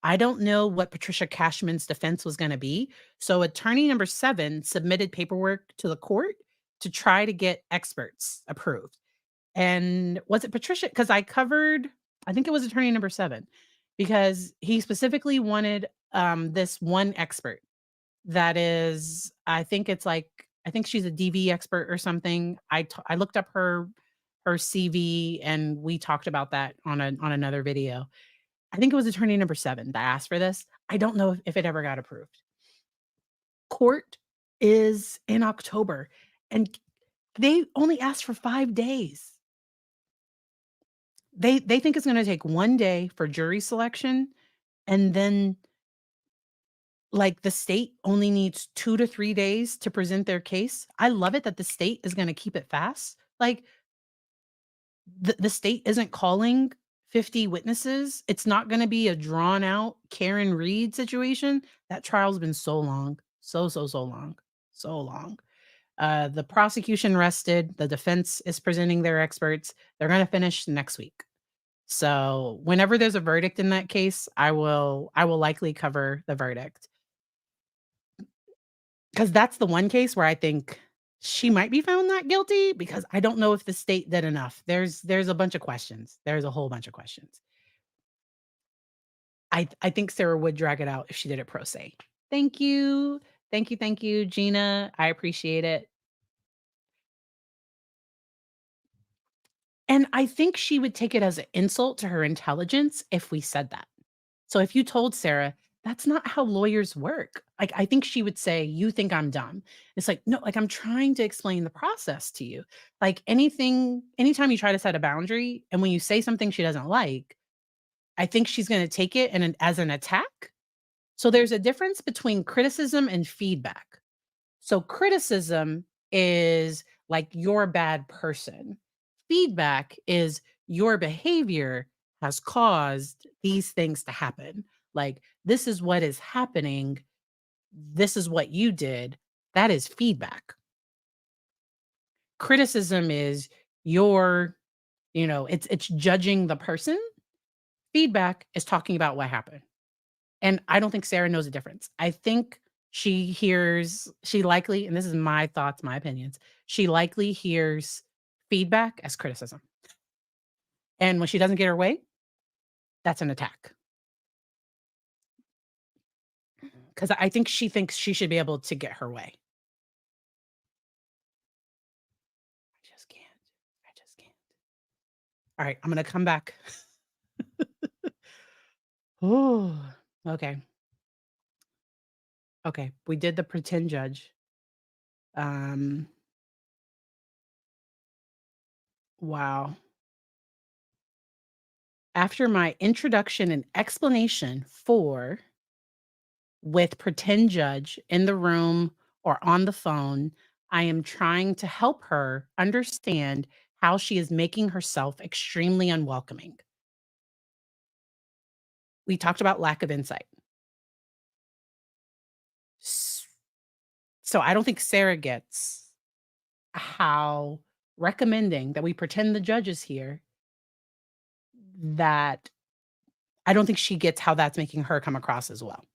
S1: I don't know what Patricia Cashman's defense was gonna be. So attorney number 7 submitted paperwork to the court to try to get experts approved. And was it Patricia? Because I think it was attorney number 7, because he specifically wanted, this one expert that is I think she's a DV expert or something. I looked up her CV, and we talked about that on another video. I think it was attorney number 7 that asked for this. I don't know if it ever got approved. Court is in October, and they only asked for 5 days. They think it's gonna take 1 day for jury selection, and then, like, the state only needs 2 to 3 days to present their case. I love it that the state is gonna keep it fast. Like, the state isn't calling 50 witnesses. It's not gonna be a drawn out Karen Reed situation. That trial's been so long. So long. So long. The prosecution rested, the defense is presenting their experts. They're gonna finish next week. So, whenever there's a verdict in that case, I will likely cover the verdict, because that's the one case where I think she might be found not guilty, because I don't know if the state did enough. There's a bunch of questions. There's a whole bunch of questions. I think Sarah would drag it out if she did it pro se. Thank you. Thank you, Gina. I appreciate it. And I think she would take it as an insult to her intelligence if we said that. So if you told Sarah, "That's not how lawyers work," like, I think she would say, "You think I'm dumb." It's like, "No, like, I'm trying to explain the process to you." Like, anytime you try to set a boundary and when you say something she doesn't like, I think she's gonna take it as an attack. So there's a difference between criticism and feedback. So criticism is like, "You're a bad person." Feedback is, "Your behavior has caused these things to happen." Like, "This is what is happening. This is what you did." That is feedback. Criticism is it's judging the person. Feedback is talking about what happened. And I don't think Sarah knows the difference. I think she likely, and this is my thoughts, my opinions, she likely hears feedback as criticism. And when she doesn't get her way, that's an attack. Because I think she thinks she should be able to get her way. I just can't. I just can't. All right, I'm gonna come back. Ooh, okay. Okay. We did the pretend judge. Um, wow. After my introduction and explanation for with pretend judge in the room or on the phone, I am trying to help her understand how she is making herself extremely unwelcoming. We talked about lack of insight. S- So I don't think Sarah gets how recommending that we pretend the judge is here, that I don't think she gets how that's making her come across as well.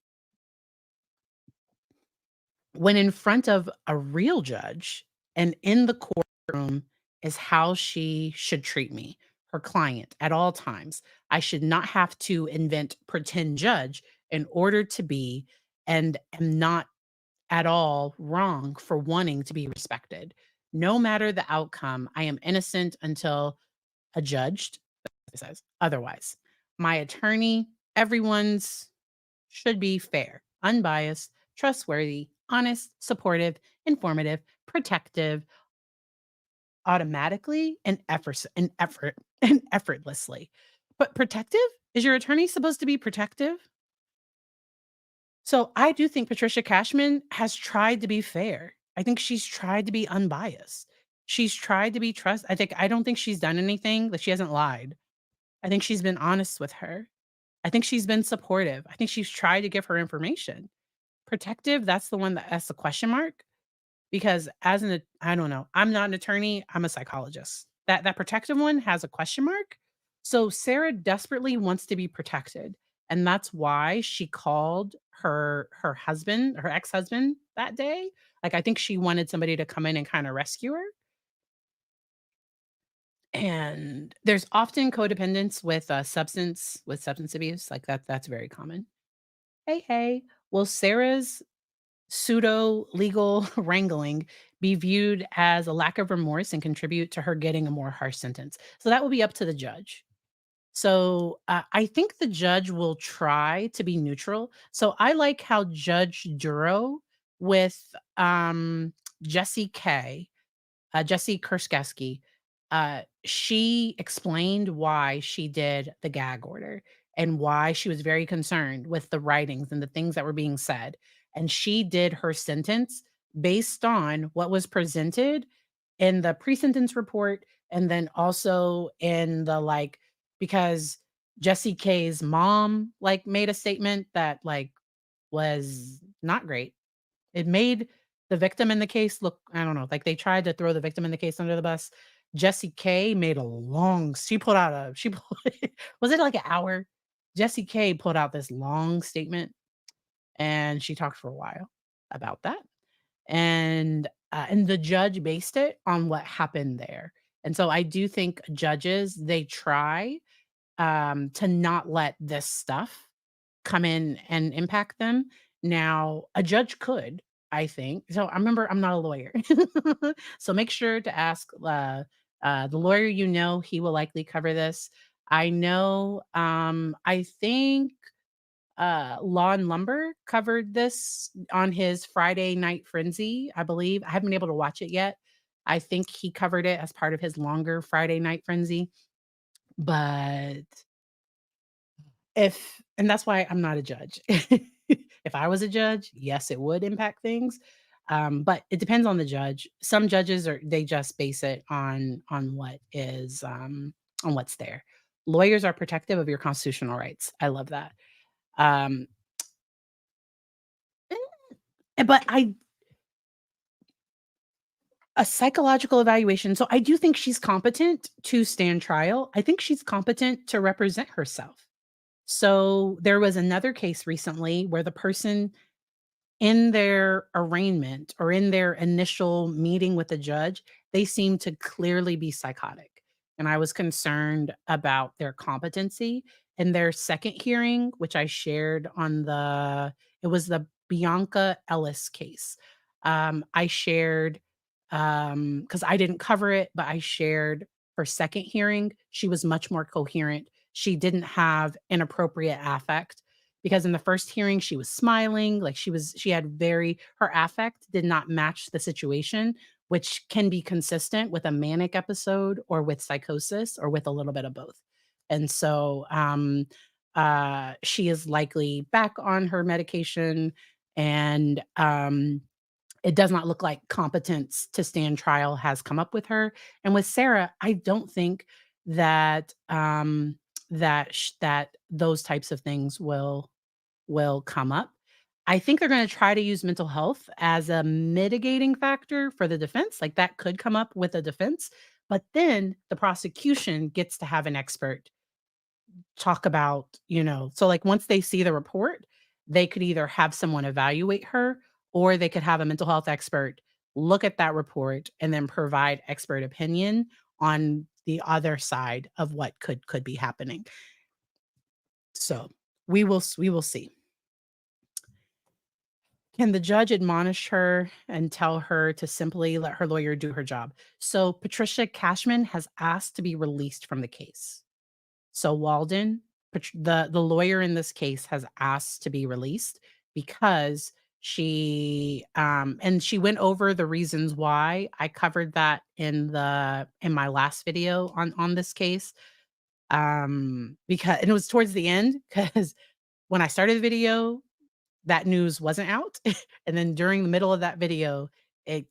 S1: When in front of a real judge and in the courtroom is how she should treat me, her client, at all times. I should not have to invent pretend judge in order to be, and am not at all wrong for wanting to be respected. No matter the outcome, I am innocent until adjudged says otherwise. My attorney, everyone's should be fair, unbiased, trustworthy, honest, supportive, informative, protective, automatically and effortlessly. But protective? Is your attorney supposed to be protective? So I do think Patricia Cashman has tried to be fair. I think she's tried to be unbiased. She's tried to be trust. I don't think she's done anything that she hasn't lied. I think she's been honest with her. I think she's been supportive. I think she's tried to give her information. Protective, that's the question mark, because I don't know, I'm not an attorney, I'm a psychologist. That protective one has a question mark. So Sarah desperately wants to be protected, and that's why she called her husband, her ex-husband that day. Like, I think she wanted somebody to come in and kinda rescue her, and there's often codependence with, substance abuse, like, that's very common. Hey, hey. Will Sarah's pseudo legal wrangling be viewed as a lack of remorse and contribute to her getting a more harsh sentence? So that will be up to the judge. So I think the judge will try to be neutral. So I like how Judge Duro with Jesse K Jessie Kerskowski, she explained why she did the gag order and why she was very concerned with the writings and the things that were being said. And she did her sentence based on what was presented in the pre-sentence report and then also in the like because Jesse K's mom like made a statement that like was not great. It made the victim in the case look I don't know, like, they tried to throw the victim in the case under the bus. Jessie K made a long she put out a she put was it like an hour? Jessie K put out this long statement, and she talked for a while about that, and the judge based it on what happened there, and so I do think judges, they try, to not let this stuff come in and impact them. Now, a judge could, I think. So I remember I'm not a lawyer. So make sure to ask the lawyer you know, he will likely cover this. I know, I think Law and Lumber covered this on his Friday Night Frenzy, I believe. I haven't been able to watch it yet. I think he covered it as part of his longer Friday Night Frenzy. But if and that's why I'm not a judge. If I was a judge, yes, it would impact things, but it depends on the judge. Some judges are they just base it on what is, on what's there. Lawyers are protective of your constitutional rights. I love that. Um, but I a psychological evaluation so I do think she's competent to stand trial. I think she's competent to represent herself. So, there was another case recently where the person in their arraignment or in their initial meeting with the judge, they seemed to clearly be psychotic. And I was concerned about their competency. In their second hearing, which I shared on it was the Bianca Ellis case. I shared, because I didn't cover it, but I shared her second hearing. She was much more coherent. She didn't have inappropriate affect because in the first hearing she was smiling like she had very her affect did not match the situation, which can be consistent with a manic episode or with psychosis or with a little bit of both. And so she is likely back on her medication, and it does not look like competence to stand trial has come up with her. And with Sarah, I don't think that that those types of things will come up. I think they're gonna try to use mental health as a mitigating factor for the defense, like, that could come up with a defense, but then the prosecution gets to have an expert talk about, so, like, once they see the report, they could either have someone evaluate her, or they could have a mental health expert look at that report and then provide expert opinion on the other side of what could be happening. So, we will see. Can the judge admonish her and tell her to simply let her lawyer do her job? So Patricia Cashman has asked to be released from the case. So Walden, the lawyer in this case has asked to be released because she went over the reasons why. I covered that in my last video on this case. Because and it was towards the end because when I started the video, that news wasn't out, and then during the middle of that video, it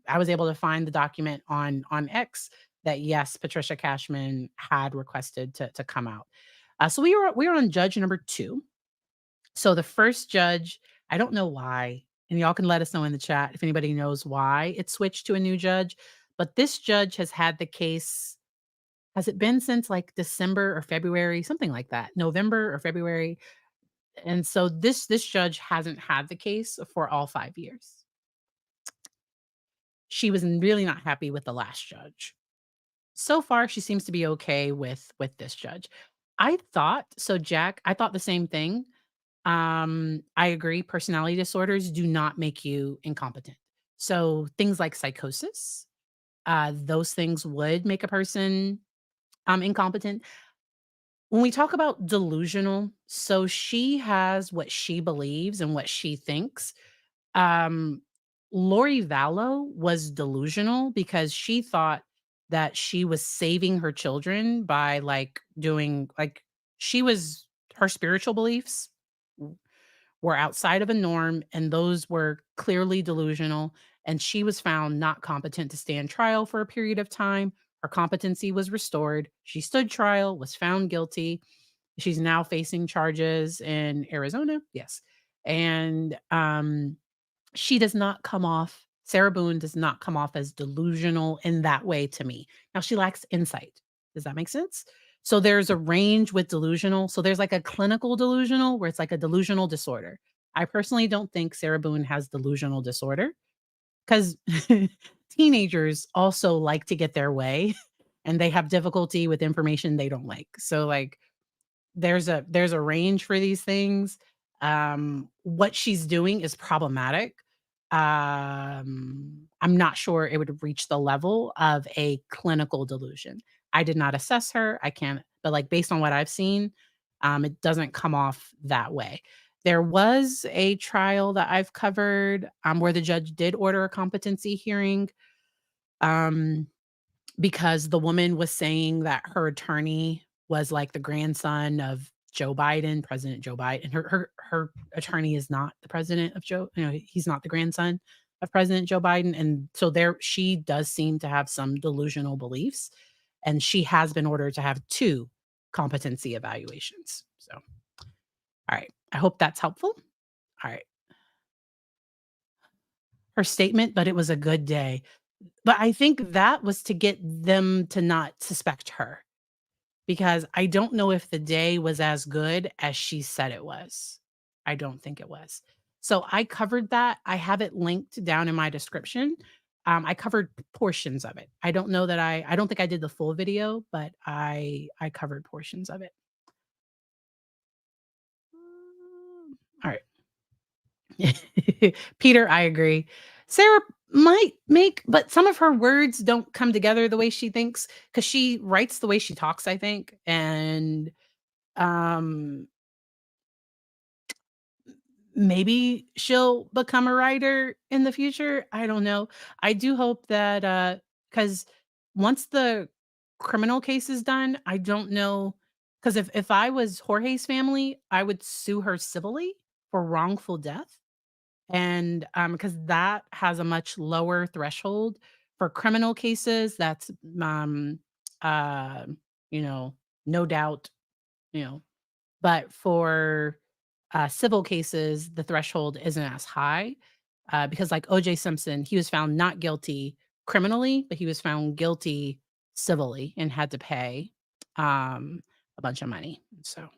S1: I was able to find the document on X that, yes, Patricia Cashman had requested to come out. So we were on judge number 2. So the first judge, I don't know why, and y'all can let us know in the chat if anybody knows why it switched to a new judge, but this judge has had the case Has it been since, like, December or February? Something like that. November or February, and so this judge hasn't had the case for all 5 years. She was really not happy with the last judge. So far, she seems to be okay with this judge. I thought the same thing. I agree, personality disorders do not make you incompetent. So, things like psychosis, those things would make a person, incompetent. When we talk about delusional, so she has what she believes and what she thinks. Um, Lori Vallow was delusional because she thought that she was saving her children by, like, doing like, she was her spiritual beliefs were outside of a norm, and those were clearly delusional, and she was found not competent to stand trial for a period of time. Her competency was restored. She stood trial, was found guilty. She's now facing charges in Arizona. Yes. And she does not come off Sarah Boone does not come off as delusional in that way to me. Now she lacks insight. Does that make sense? So there's a range with delusional. So there's like a clinical delusional where it's like a delusional disorder. I personally don't think Sarah Boone has delusional disorder because teenagers also like to get their way and they have difficulty with information they don't like. So like there's a range for these things. What she's doing is problematic. I'm not sure it would reach the level of a clinical delusion. I did not assess her. I can't, but like based on what I've seen, it doesn't come off that way. There was a trial that I've covered where the judge did order a competency hearing. Um, because the woman was saying that her attorney was like the grandson of Joe Biden, President Joe Biden. Her attorney is not the president of he's not the grandson of President Joe Biden. And so there she does seem to have some delusional beliefs. And she has been ordered to have two competency evaluations. So all right. I hope that's helpful. All right. Her statement, but it was a good day. But I think that was to get them to not suspect her. Because I don't know if the day was as good as she said it was. I don't think it was. So I covered that. I have it linked down in my description. I covered portions of it. I don't think I did the full video, but I covered portions of it. All right. Peter, I agree. Sarah might make, but some of her words don't come together the way she thinks because she writes the way she talks, I think. And um maybe she'll become a writer in the future, I don't know. I do hope that, because once the criminal case is done, I don't know, because if I was Jorge's family, I would sue her civilly for wrongful death, and, because that has a much lower threshold. For criminal cases, that's, um, uh, you know, no doubt, you know but for, civil cases, the threshold isn't as high, because like O.J. Simpson, he was found not guilty criminally, but he was found guilty civilly and had to pay, a bunch of money. So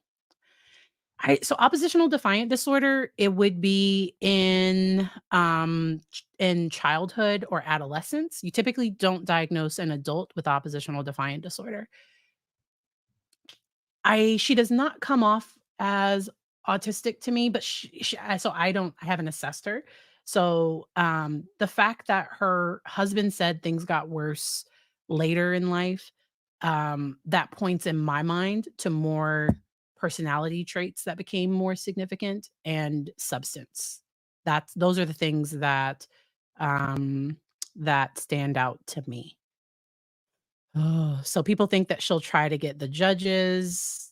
S1: oppositional defiant disorder, it would be in childhood or adolescence. You typically don't diagnose an adult with oppositional defiant disorder. She does not come off as autistic to me, but so I haven't assessed her. So, the fact that her husband said things got worse later in life, that points in my mind to more personality traits that became more significant and substance. Those are the things um, that stand out to me. Oh, so people think that she'll try to get the judges.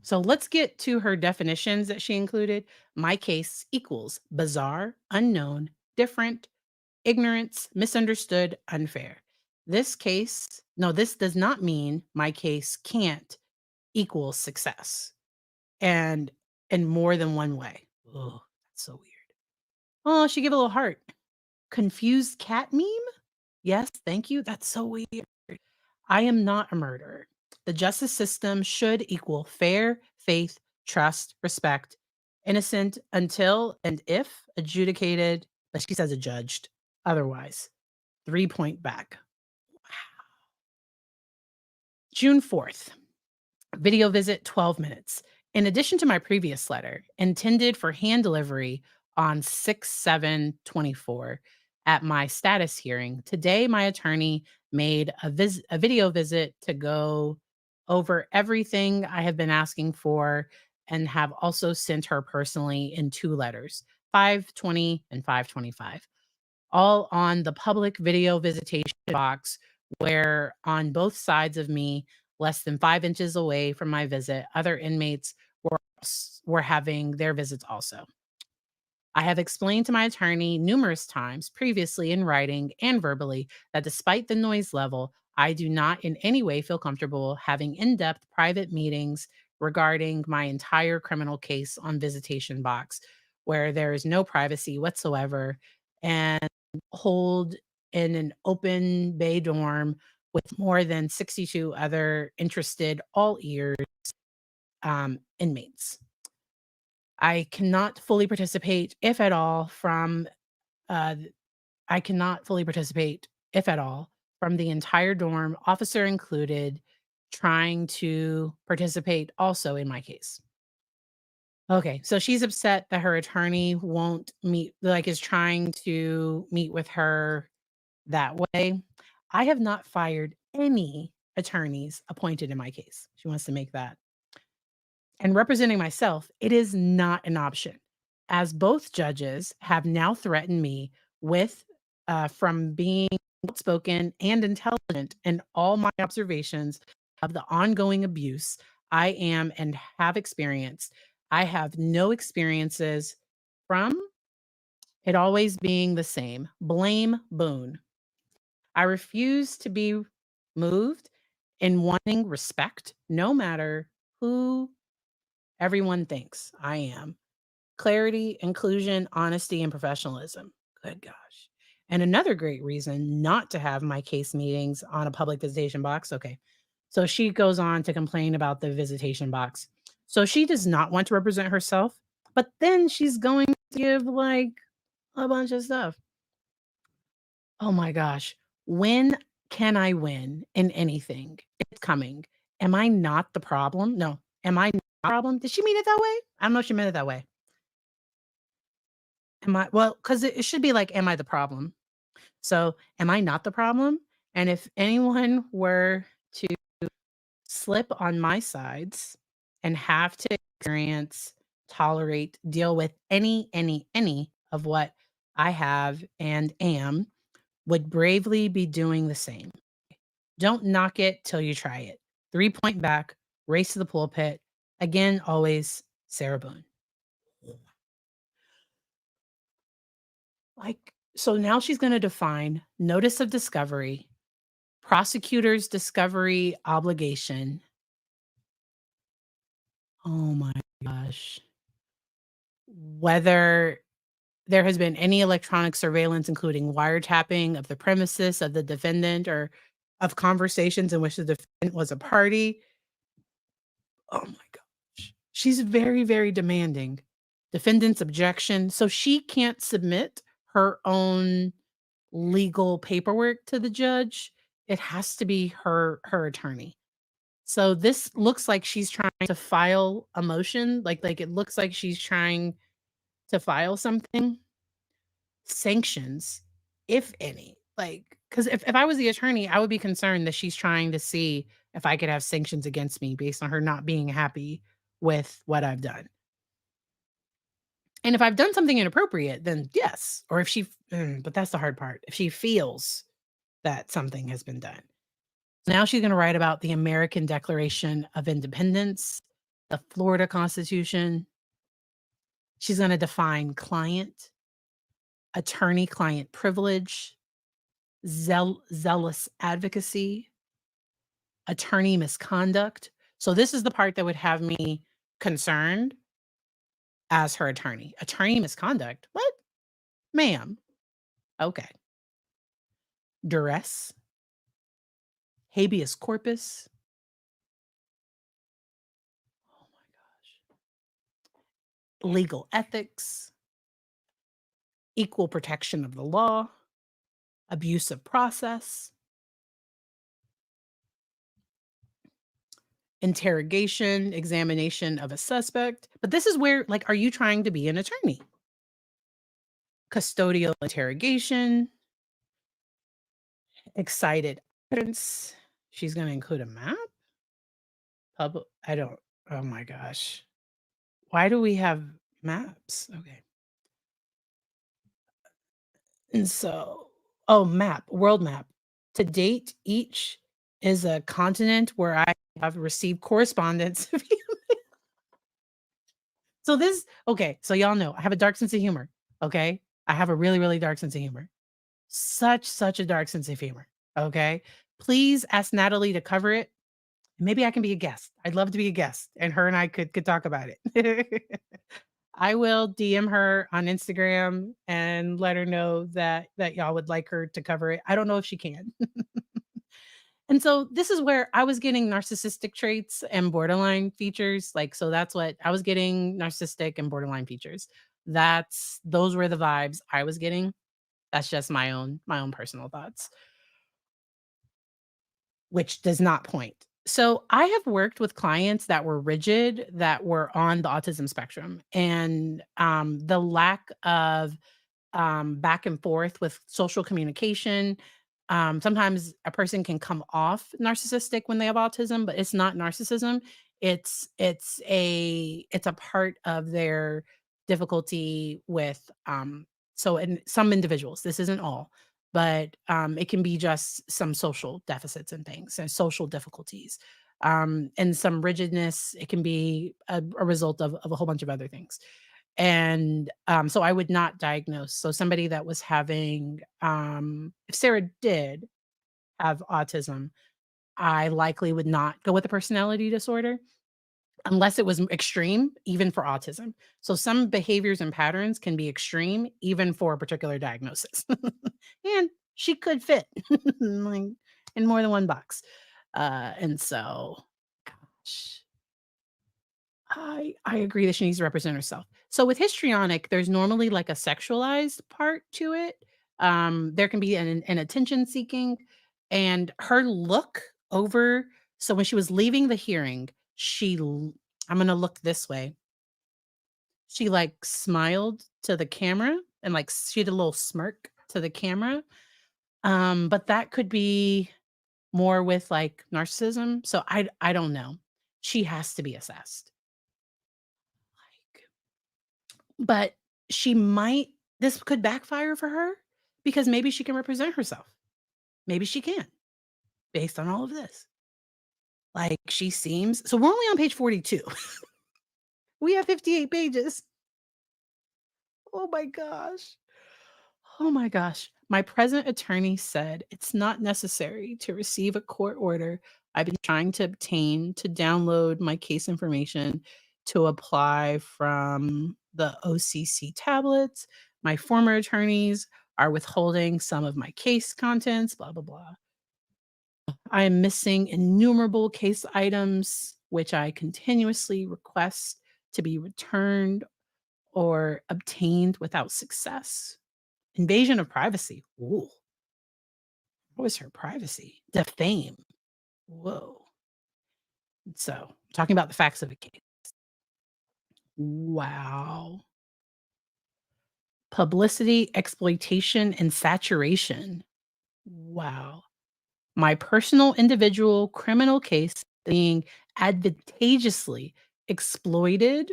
S1: So let's get to her definitions that she included. My case equals bizarre, unknown, different, ignorance, misunderstood, unfair. This does not mean my case can't equal success and in more than one way. Oh, that's so weird. Oh, she gave a little heart. Confused cat meme? Yes, thank you. That's so weird. I am not a murderer. The justice system should equal fair, faith, trust, respect, innocent until and if adjudicated, but she says adjudged otherwise. 3-point back. June 4th. Video visit 12 minutes. In addition to my previous letter, intended for hand delivery on 6/7/24 at my status hearing, today my attorney made a video visit to go over everything I have been asking for and have also sent her personally in 2 letters, 5/20 and 5/25, all on the public video visitation box where on both sides of me, less than 5 inches away from my visit, other inmates were having their visits also. I have explained to my attorney numerous times previously in writing and verbally that despite the noise level, I do not in any way feel comfortable having in depth private meetings regarding my entire criminal case on visitation box, where there is no privacy whatsoever, and hold in an open bay dorm with more than 62 other interested, all ears inmates. I cannot fully participate, if at all, from th I cannot fully participate, if at all, from the entire dorm, officer included, trying to participate also in my case. Okay, so she's upset that her attorney won't meet like, is trying to meet with her that way. I have not fired any attorneys appointed in my case. She wants to make that. And representing myself, it is not an option, as both judges have now threatened me with, from being outspoken and intelligent in all my observations of the ongoing abuse I am and have experienced. I have no experiences from it always being the same. Blame Boone. I refuse to be moved in wanting respect, no matter who everyone thinks I am. Clarity, inclusion, honesty, and professionalism. Good gosh. And another great reason not to have my case meetings on a public visitation box. Okay. So she goes on to complain about the visitation box. So she does not want to represent herself, but then she's going to give like a bunch of stuff. Oh my gosh. When can I win in anything? It's coming. Am I not the problem? No. Am I not the problem? Did she mean it that way? I don't know if she meant it that way. Am I well, 'cause it should be like, am I the problem? So, am I not the problem? And if anyone were to slip on my sides and have to experience, tolerate, deal with any of what I have and am, would bravely be doing the same. Don't knock it till you try it. 3-point back, race to the pulpit. Again, always Sarah Boone. Like, so now she's gonna define notice of discovery, prosecutor's discovery obligation. Oh my gosh. Whether there has been any electronic surveillance, including wiretapping of the premises of the defendant or of conversations in which the defendant was a party. Oh my gosh. She's very, very demanding. Defendant's objection. So she can't submit her own legal paperwork to the judge. It has to be her attorney. So this looks like she's trying to file a motion, like it looks like she's trying to file something, sanctions, if any. Like, because if I was the attorney, I would be concerned that she's trying to see if I could have sanctions against me based on her not being happy with what I've done. And if I've done something inappropriate, then yes. Or if but that's the hard part. If she feels that something has been done. Now she's going to write about the American Declaration of Independence, the Florida Constitution. She's going to define client, attorney client privilege, zealous advocacy, attorney misconduct. So, this is the part that would have me concerned as her attorney. Attorney misconduct? What? Ma'am. Okay. duress, habeas corpus. Oh my gosh. Legal ethics, equal protection of the law, abuse of process, interrogation, examination of a suspect. But this is where, like, are you trying to be an attorney? Custodial interrogation, excited utterance. She's going to include a map. I don't. Oh my gosh. Why do we have maps? Okay. And so, oh, map, world map. To date, each is a continent where I have received correspondence. So this okay, so y'all know I have a dark sense of humor, okay? I have a really, really dark sense of humor. Such a dark sense of humor, okay? Please ask Natalie to cover it. Maybe I can be a guest. I'd love to be a guest, and her and I could talk about it. I will DM her on Instagram and let her know that y'all would like her to cover it. I don't know if she can. And so this is where I was getting narcissistic traits and borderline features. Like, so that's what I was getting, narcissistic and borderline features. Those were the vibes I was getting. That's just my own personal thoughts, which does not point. So I have worked with clients that were rigid, that were on the autism spectrum, and the lack of back and forth with social communication. Sometimes a person can come off narcissistic when they have autism, but it's not narcissism. It's a part of their difficulty with so in some individuals, this isn't all, but it can be just some social deficits and things and social difficulties. And some rigidness, it can be a result of a whole bunch of other things. And, so I would not diagnose. So somebody that was having, if Sarah did have autism, I likely would not go with a personality disorder unless it was extreme, even for autism. So some behaviors and patterns can be extreme, even for a particular diagnosis. And she could fit like, in more than one box. And so, gosh. I agree that she needs to represent herself. So with histrionic, there's normally like a sexualized part to it. There can be an attention seeking, and her look over. So when she was leaving the hearing, I'm gonna look this way. She like smiled to the camera and like she did a little smirk to the camera. But that could be more with like narcissism. So I don't know. She has to be assessed. Like, but she might this could backfire for her because maybe she can represent herself. Maybe she can based on all of this. Like she seems so we're only on page 42. We have 58 pages. Oh my gosh. Oh my gosh. My present attorney said it's not necessary to receive a court order I've been trying to obtain to download my case information to apply from the OCC tablets. My former attorneys are withholding some of my case contents, blah, blah, blah. I am missing innumerable case items, which I continuously request to be returned or obtained without success. Invasion of privacy. Ooh, what was her privacy? Defame. Whoa. So, talking about the facts of the case. Wow. Publicity, exploitation, and saturation. Wow. My personal individual criminal case being advantageously exploited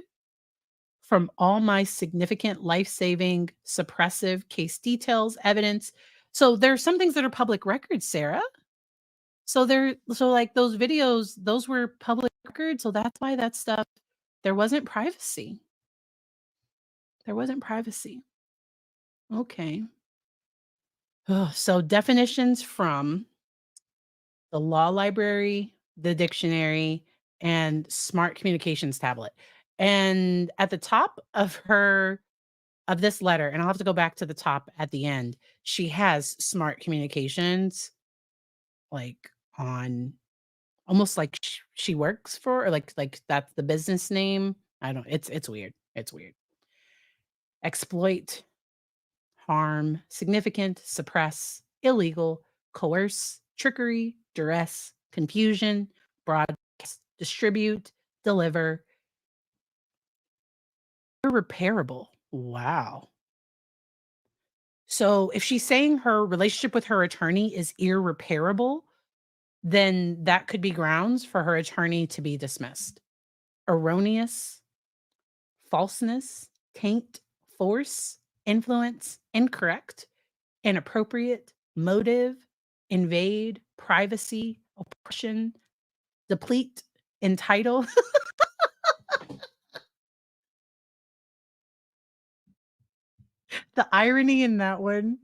S1: from all my significant life-saving suppressive case details, evidence. So there are some things that are public records, Sarah. So like those videos, those were public records, so that's why that stuff there wasn't privacy. There wasn't privacy. Okay. Ugh, so definitions from the law library, the dictionary, and smart communications tablet. And at the top of her of this letter, and I'll have to go back to the top at the end, she has smart communications, like, on almost like she works for, or like that's the business name. I don't, it's weird. It's weird. Exploit, harm, significant, suppress, illegal, coerce, trickery, duress, confusion, broadcast, distribute, deliver, irreparable. Wow. So if she's saying her relationship with her attorney is irreparable, then that could be grounds for her attorney to be dismissed. Erroneous, falseness, taint, force, influence, incorrect, inappropriate, motive, invade, privacy, oppression, deplete, entitle. The irony in that one.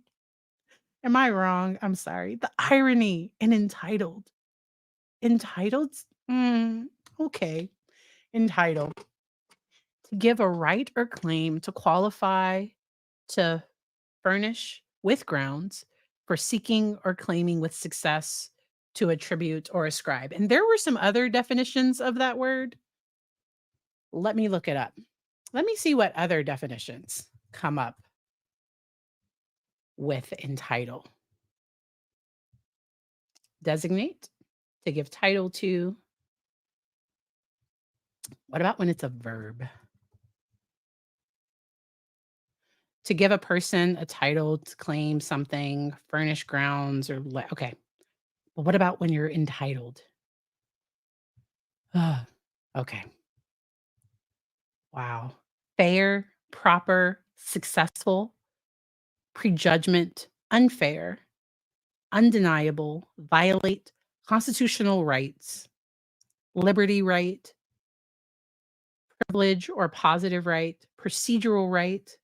S1: Am I wrong? I'm sorry. The irony in entitled. Entitled? Mm, okay. Entitled. To give a right or claim to qualify, to furnish with grounds for seeking or claiming with success, to attribute or ascribe. And there were some other definitions of that word. Let me look it up. Let me see what other definitions come up with entitle. Designate, to give title to. What about when it's a verb? To give a person a title to claim something, furnish grounds, or okay. But what about when you're entitled? Ugh, okay. Wow. Fair, proper, successful, prejudgment, unfair, undeniable, violate constitutional rights, liberty right, privilege or positive right, procedural right,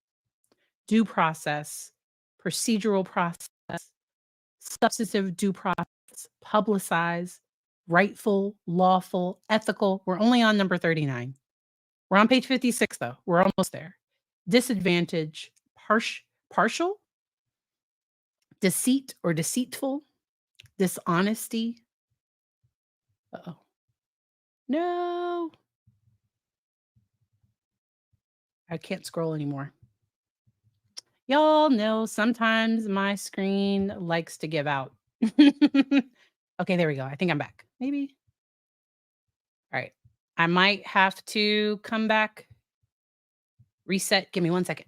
S1: due process, procedural process, substantive due process, publicize, rightful, lawful, ethical. We're only on number 39. We're on page 56, though. We're almost there. Disadvantage, partial, deceit or deceitful, dishonesty. Uh-oh. No, I can't scroll anymore. Y'all know sometimes my screen likes to give out. Okay, there we go. I think I'm back. Maybe. All right. I might have to come back, reset. Give me 1 second.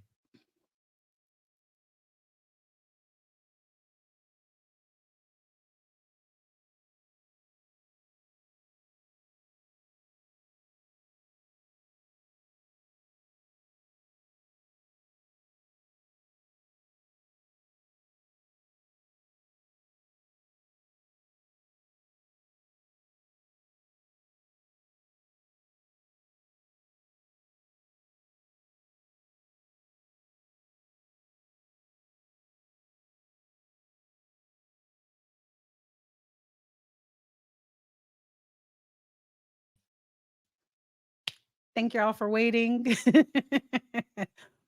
S1: Thank y'all for waiting.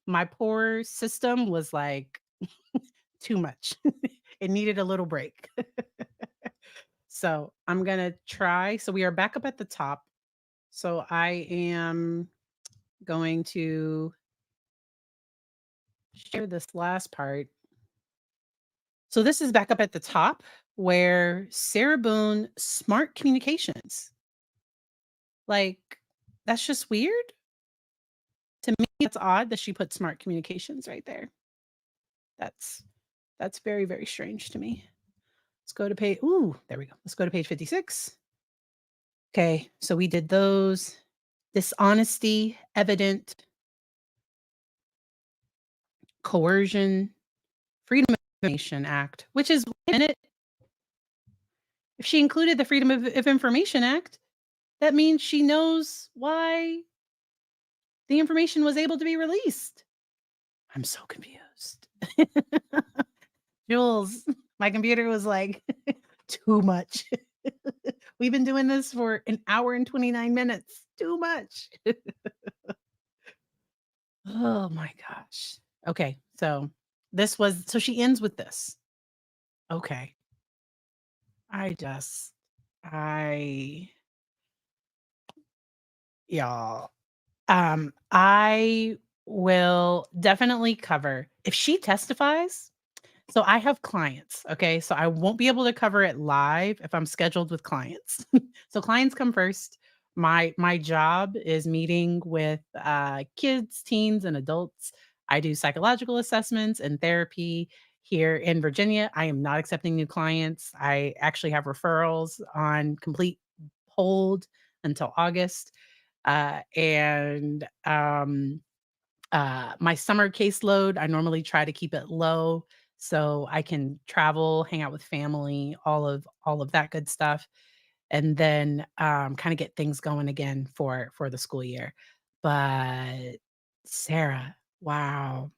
S1: My poor system was like too much. It needed a little break. So I'm going to try. So we are back up at the top. So I am going to share this last part. So this is back up at the top where Sarah Boone, smart communications. Like, that's just weird. To me, it's odd that she put smart communications right there. That's very, very strange to me. Let's go to page. Ooh, there we go. Let's go to page 56. Okay, so we did those. Dishonesty, evident, coercion, Freedom of Information Act, which is, wait a minute, if she included the Freedom of Information Act, that means she knows why the information was able to be released. I'm so confused. Jules, my computer was like, too much. We've been doing this for an hour and 29 minutes. Too much. Oh my gosh. Okay. So this was so she ends with this. Okay. I just I y'all I will definitely cover if she testifies. So I have clients, okay? So I won't be able to cover it live if I'm scheduled with clients. So clients come first. My job is meeting with kids, teens, and adults. I do psychological assessments and therapy here in Virginia. I am not accepting new clients. I actually have referrals on complete hold until August. My summer caseload, I normally try to keep it low so I can travel, hang out with family, all of that good stuff, and then, kinda get things going again for the school year. But Sarah, wow,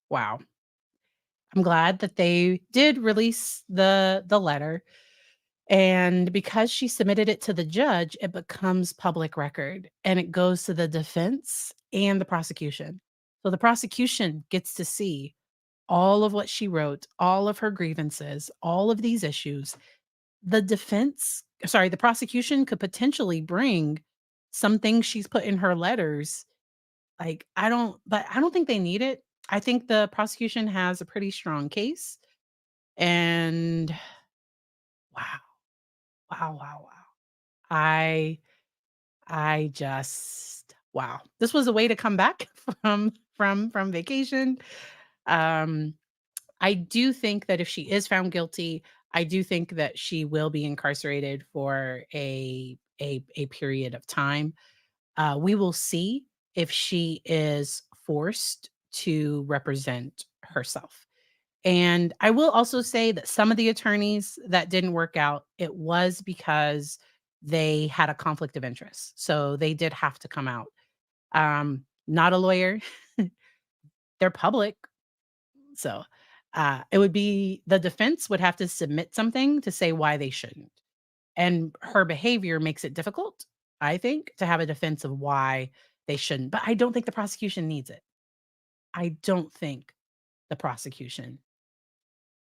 S1: wow. I'm glad that they did release the letter, and because she submitted it to the judge, it becomes public record, and it goes to the defense and the prosecution. So the prosecution gets to see all of what she wrote, all of her grievances, all of these issues. The prosecution could potentially bring some things she's put in her letters. Like, I don't think they need it. I think the prosecution has a pretty strong case. And wow, wow. I I just wow. This was a way to come back from vacation. Um, I do think that if she is found guilty, I do think that she will be incarcerated for a period of time. We will see if she is forced to represent herself. And I will also say that some of the attorneys that didn't work out, it was because they had a conflict of interest. So they did have to come out. Not a lawyer, they're public. So it would be the defense would have to submit something to say why they shouldn't. And her behavior makes it difficult, I think, to have a defense of why they shouldn't. But I don't think the prosecution needs it. I don't think the prosecution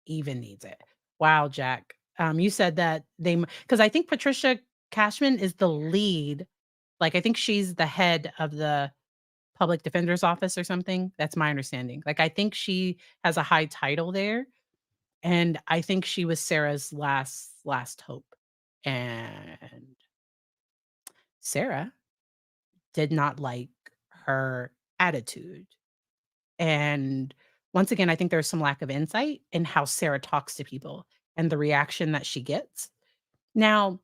S1: even needs it. Wow, Jack. You said that because I think Patricia Cashman is the lead. Like, I think she's the head of the public defender's office or something. That's my understanding. Like, I think she has a high title there, and I think she was Sarah's last hope. And Sarah did not like her attitude. And once again, I think there's some lack of insight in how Sarah talks to people and the reaction that she gets. Now,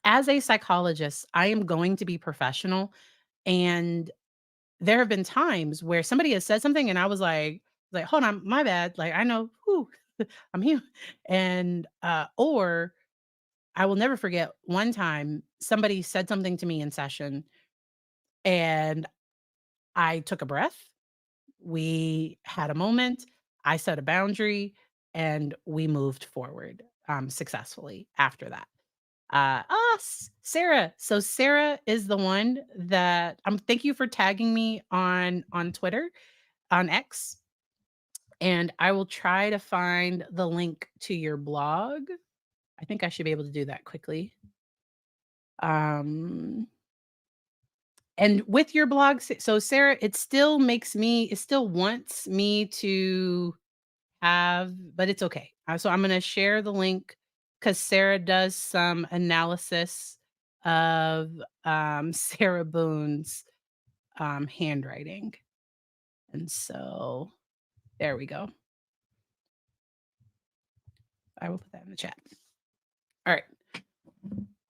S1: as a psychologist, I am going to be professional. And there have been times where somebody has said something and I was like, hold on, my bad. Like, I know, whew, I'm here. And or I will never forget one time somebody said something to me in session and I took a breath. We had a moment. I set a boundary and we moved forward successfully after that. Sarah. So Sarah is the one that thank you for tagging me on Twitter, on X, and I will try to find the link to your blog. I think I should be able to do that quickly. Um and with your blog, so Sarah, it still wants me to but it's okay. So I'm gonna share the link because Sarah does some analysis of Sarah Boone's handwriting. And so there we go. I will put that in the chat. All right.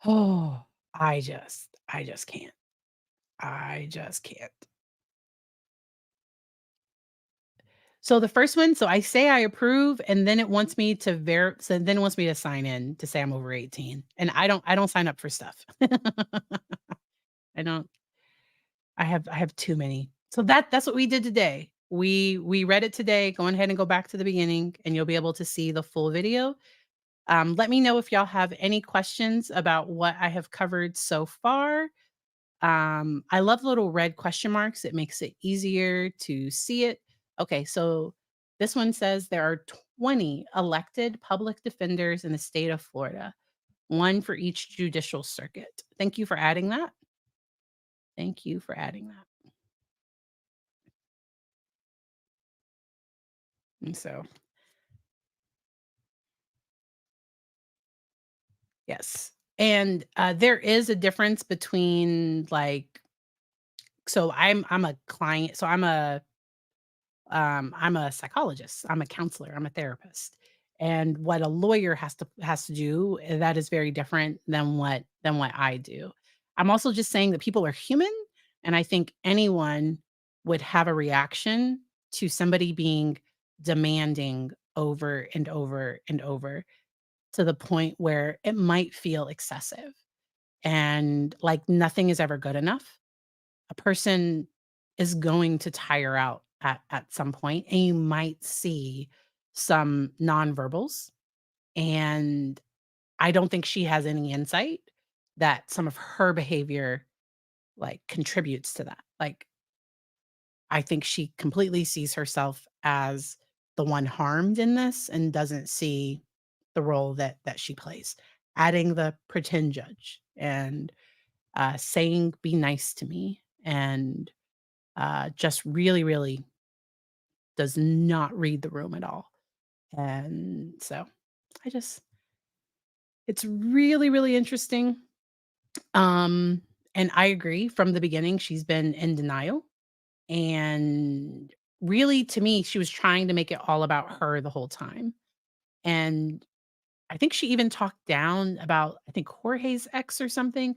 S1: Oh, I just can't. I just can't. So the first one, so I say I approve, and then it wants me to then it wants me to sign in to say I'm over 18. And I don't sign up for stuff. I don't I have too many. So that's what we did today. We read it today. Go ahead and go back to the beginning and you'll be able to see the full video. Let me know if y'all have any questions about what I have covered so far. I love little red question marks. It makes it easier to see it. Okay, so this one says there are 20 elected public defenders in the state of Florida, one for each judicial circuit. Thank you for adding that. Thank you for adding that. And so, yes. And there is a difference between like, so I'm a client, so I'm a psychologist, I'm a counselor, I'm a therapist. And what a lawyer has to do, that is very different than what I do. I'm also just saying that people are human, and I think anyone would have a reaction to somebody being demanding over and over and over to the point where it might feel excessive and like nothing is ever good enough. A person is going to tire out at some point, and you might see some nonverbals, and I don't think she has any insight that some of her behavior, like, contributes to that. Like, I think she completely sees herself as the one harmed in this and doesn't see the role that she plays. Adding the pretend judge and, saying, "Be nice to me," and just really, really does not read the room at all. And so I just, it's really, really interesting. Um, and I agree from the beginning, she's been in denial. And really, to me, she was trying to make it all about her the whole time. And I think she even talked down about, I think, Jorge's ex or something.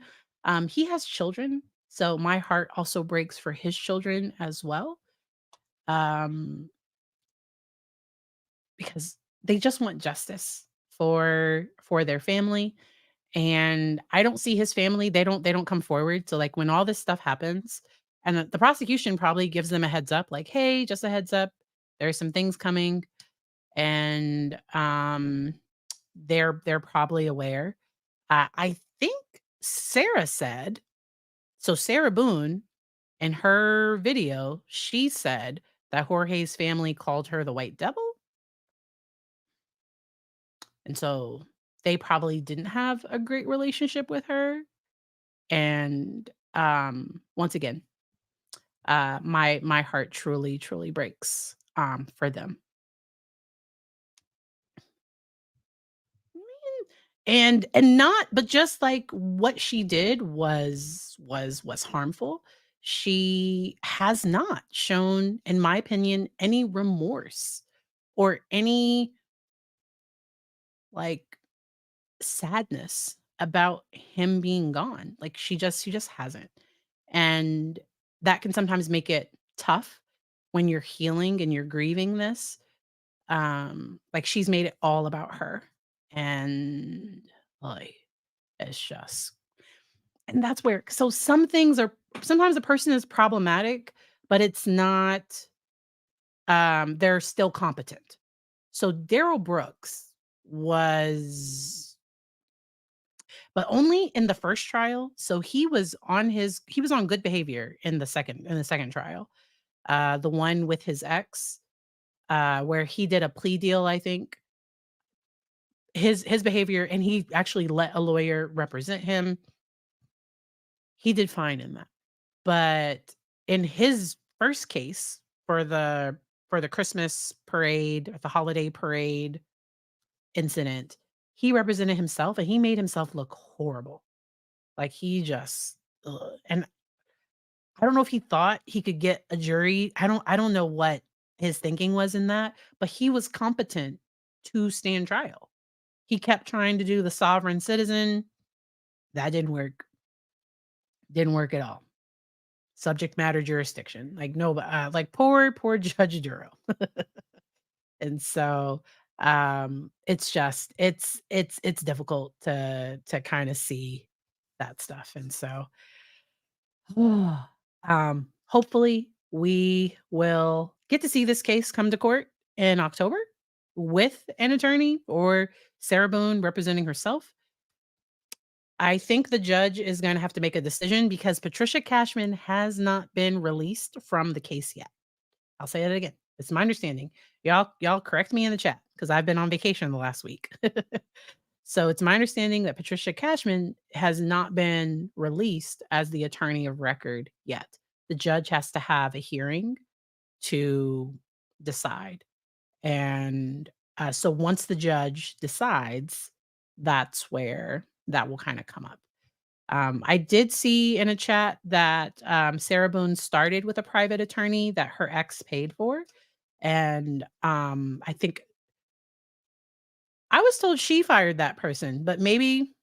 S1: He has children. So my heart also breaks for his children as well. Um, because they just want justice for their family, and I don't see his family, they don't come forward. So, like, when all this stuff happens and the prosecution probably gives them a heads up, like, "Hey, just a heads up, there's some things coming," and, they're probably aware. I think Sarah said, so Sarah Boone, in her video, she said that Jorge's family called her the white devil. And so they probably didn't have a great relationship with her. And once again, my heart truly, truly breaks for them. And not, but just like what she did was harmful. She has not shown, in my opinion, any remorse or any like sadness about him being gone. Like, she just hasn't. And that can sometimes make it tough when you're healing and you're grieving this. Like, she's made it all about her. And like, it's just, and that's where, so some things are, sometimes a person is problematic, but it's not, they're still competent. So Daryl Brooks was, but only in the first trial. So he was on good behavior in the second trial. The one with his ex, where he did a plea deal, I think. His behavior, and he actually let a lawyer represent him. He did fine in that. But in his first case for the Christmas parade, the holiday parade incident, he represented himself and he made himself look horrible. Like, he just ugh, and I don't know if he thought he could get a jury. I don't know what his thinking was in that, but he was competent to stand trial. He kept trying to do the sovereign citizen. That didn't work. Didn't work at all. Subject matter jurisdiction. Like, no, like, poor Judge Duro. And so, it's just, it's difficult to kind of see that stuff. And so, hopefully, we will get to see this case come to court in October with an attorney or Sarah Boone representing herself. I think the judge is gonna have to make a decision because Patricia Cashman has not been released from the case yet. I'll say it again. It's my understanding. Y'all correct me in the chat because I've been on vacation the last week. So it's my understanding that Patricia Cashman has not been released as the attorney of record yet. The judge has to have a hearing to decide. And so once the judge decides, that's where that will kind of come up. I did see in a chat that Sarah Boone started with a private attorney that her ex paid for. And I think I was told she fired that person, but maybe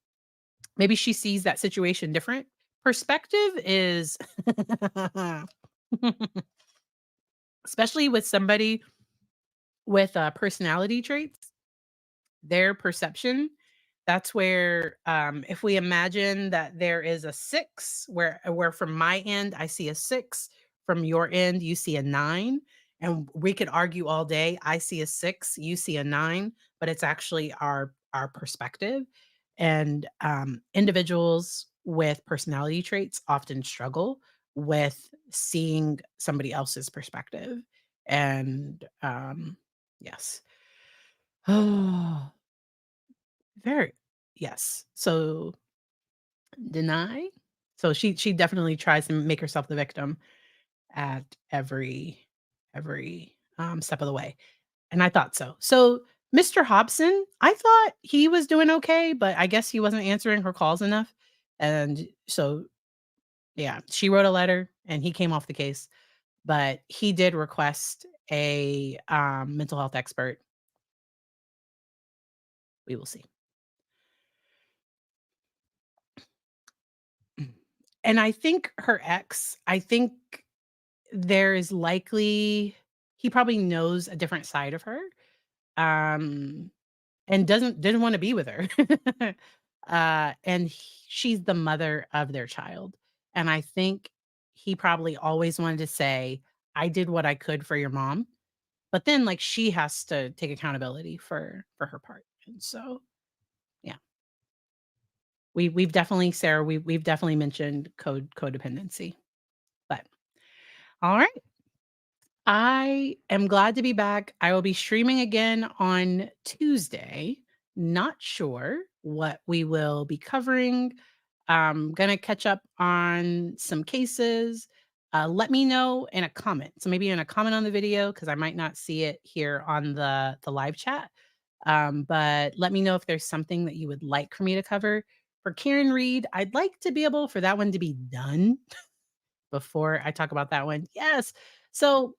S1: she sees that situation different. Perspective is especially with somebody with personality traits, their perception, that's where, if we imagine that there is a 6 where from my end, I see a 6, from your end, you see a 9, and we could argue all day, I see a 6, you see a 9, but it's actually our perspective, and, individuals with personality traits often struggle with seeing somebody else's perspective, and, yes. Oh, very yes. So, deny? So she definitely tries to make herself the victim at every step of the way, and I thought so. So, Mr. Hobson, I thought he was doing okay, but I guess he wasn't answering her calls enough, and so, yeah, she wrote a letter, and he came off the case, but he did request a, mental health expert. We will see. And I think there is likely he probably knows a different side of her, um, and didn't wanna be with her. And she's the mother of their child, and I think he probably always wanted to say, "I did what I could for your mom," but then, like, she has to take accountability for her part, and so, yeah. We've definitely Sarah, we've definitely mentioned codependency, but alright. I am glad to be back. I will be streaming again on Tuesday. Not sure what we will be covering. Gonna catch up on some cases. Let me know in a comment. So maybe in a comment on the video because I might not see it here on the live chat. But let me know if there's something that you would like for me to cover. For Karen Reed, I'd like to be able for that one to be done before I talk about that one. Yes. So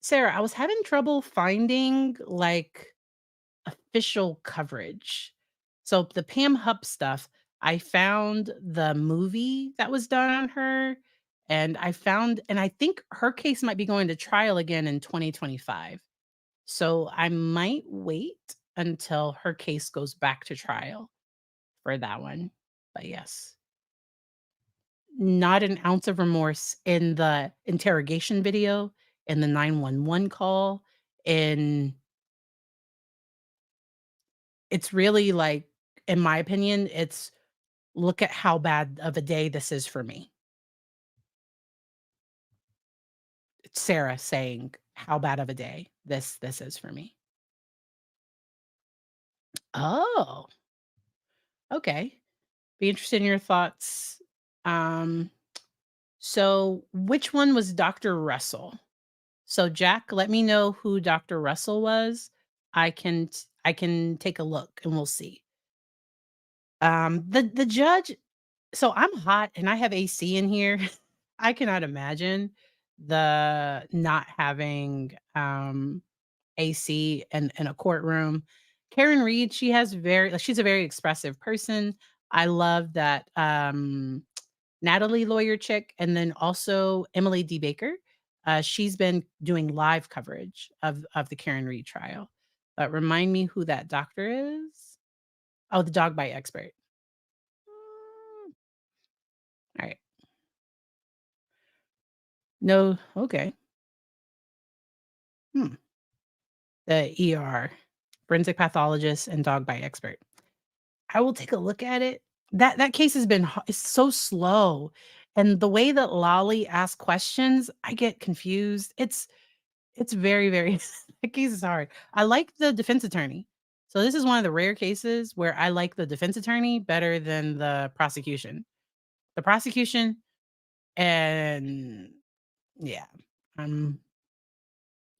S1: Sarah, I was having trouble finding, like, official coverage. So the Pam Hupp stuff, I found the movie that was done on her, and I think her case might be going to trial again in 2025. So I might wait until her case goes back to trial for that one. But yes, not an ounce of remorse in the interrogation video, in the 911 call, in it's really like, in my opinion, it's, "Look at how bad of a day this is for me." It's Sarah saying, "How bad of a day this is for me." Oh, okay. Be interested in your thoughts. Um, so which one was Dr. Russell? So Jack, let me know who Dr. Russell was. I can take a look and we'll see. The judge, so I'm hot and I have AC in here. I cannot imagine the not having, AC in a courtroom. Karen Reed, she has very like, she's a very expressive person. I love that, Natalie lawyer chick, and then also Emily D. Baker. She's been doing live coverage of the Karen Reed trial. But remind me who that doctor is? Oh, the dog bite expert. Mm, alright. No, okay. Hmm. The ER, forensic pathologist and dog bite expert. I will take a look at it. That case has been it's so slow, and the way that Lolly asks questions, I get confused. It's very, very the case is hard. I like the defense attorney. So this is one of the rare cases where I like the defense attorney better than the prosecution. The prosecution and yeah, um,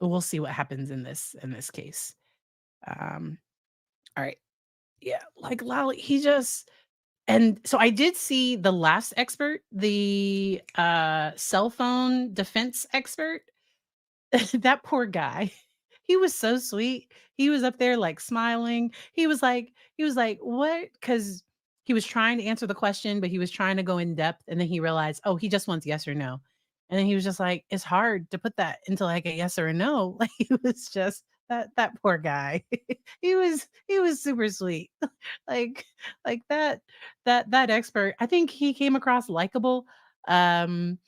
S1: we'll see what happens in this case. Um, all right. Yeah, like Lally, he just and so I did see the last expert, the cell phone defense expert. That poor guy. He was so sweet. He was up there, like, smiling. He was like, "What?" Because he was trying to answer the question, but he was trying to go in depth, and then he realized, "Oh, he just wants yes or no." And then he was just like, "It's hard to put that into, like, a yes or a no." Like, he was just that poor guy. He was super sweet. Like that expert, I think he came across likable. Um,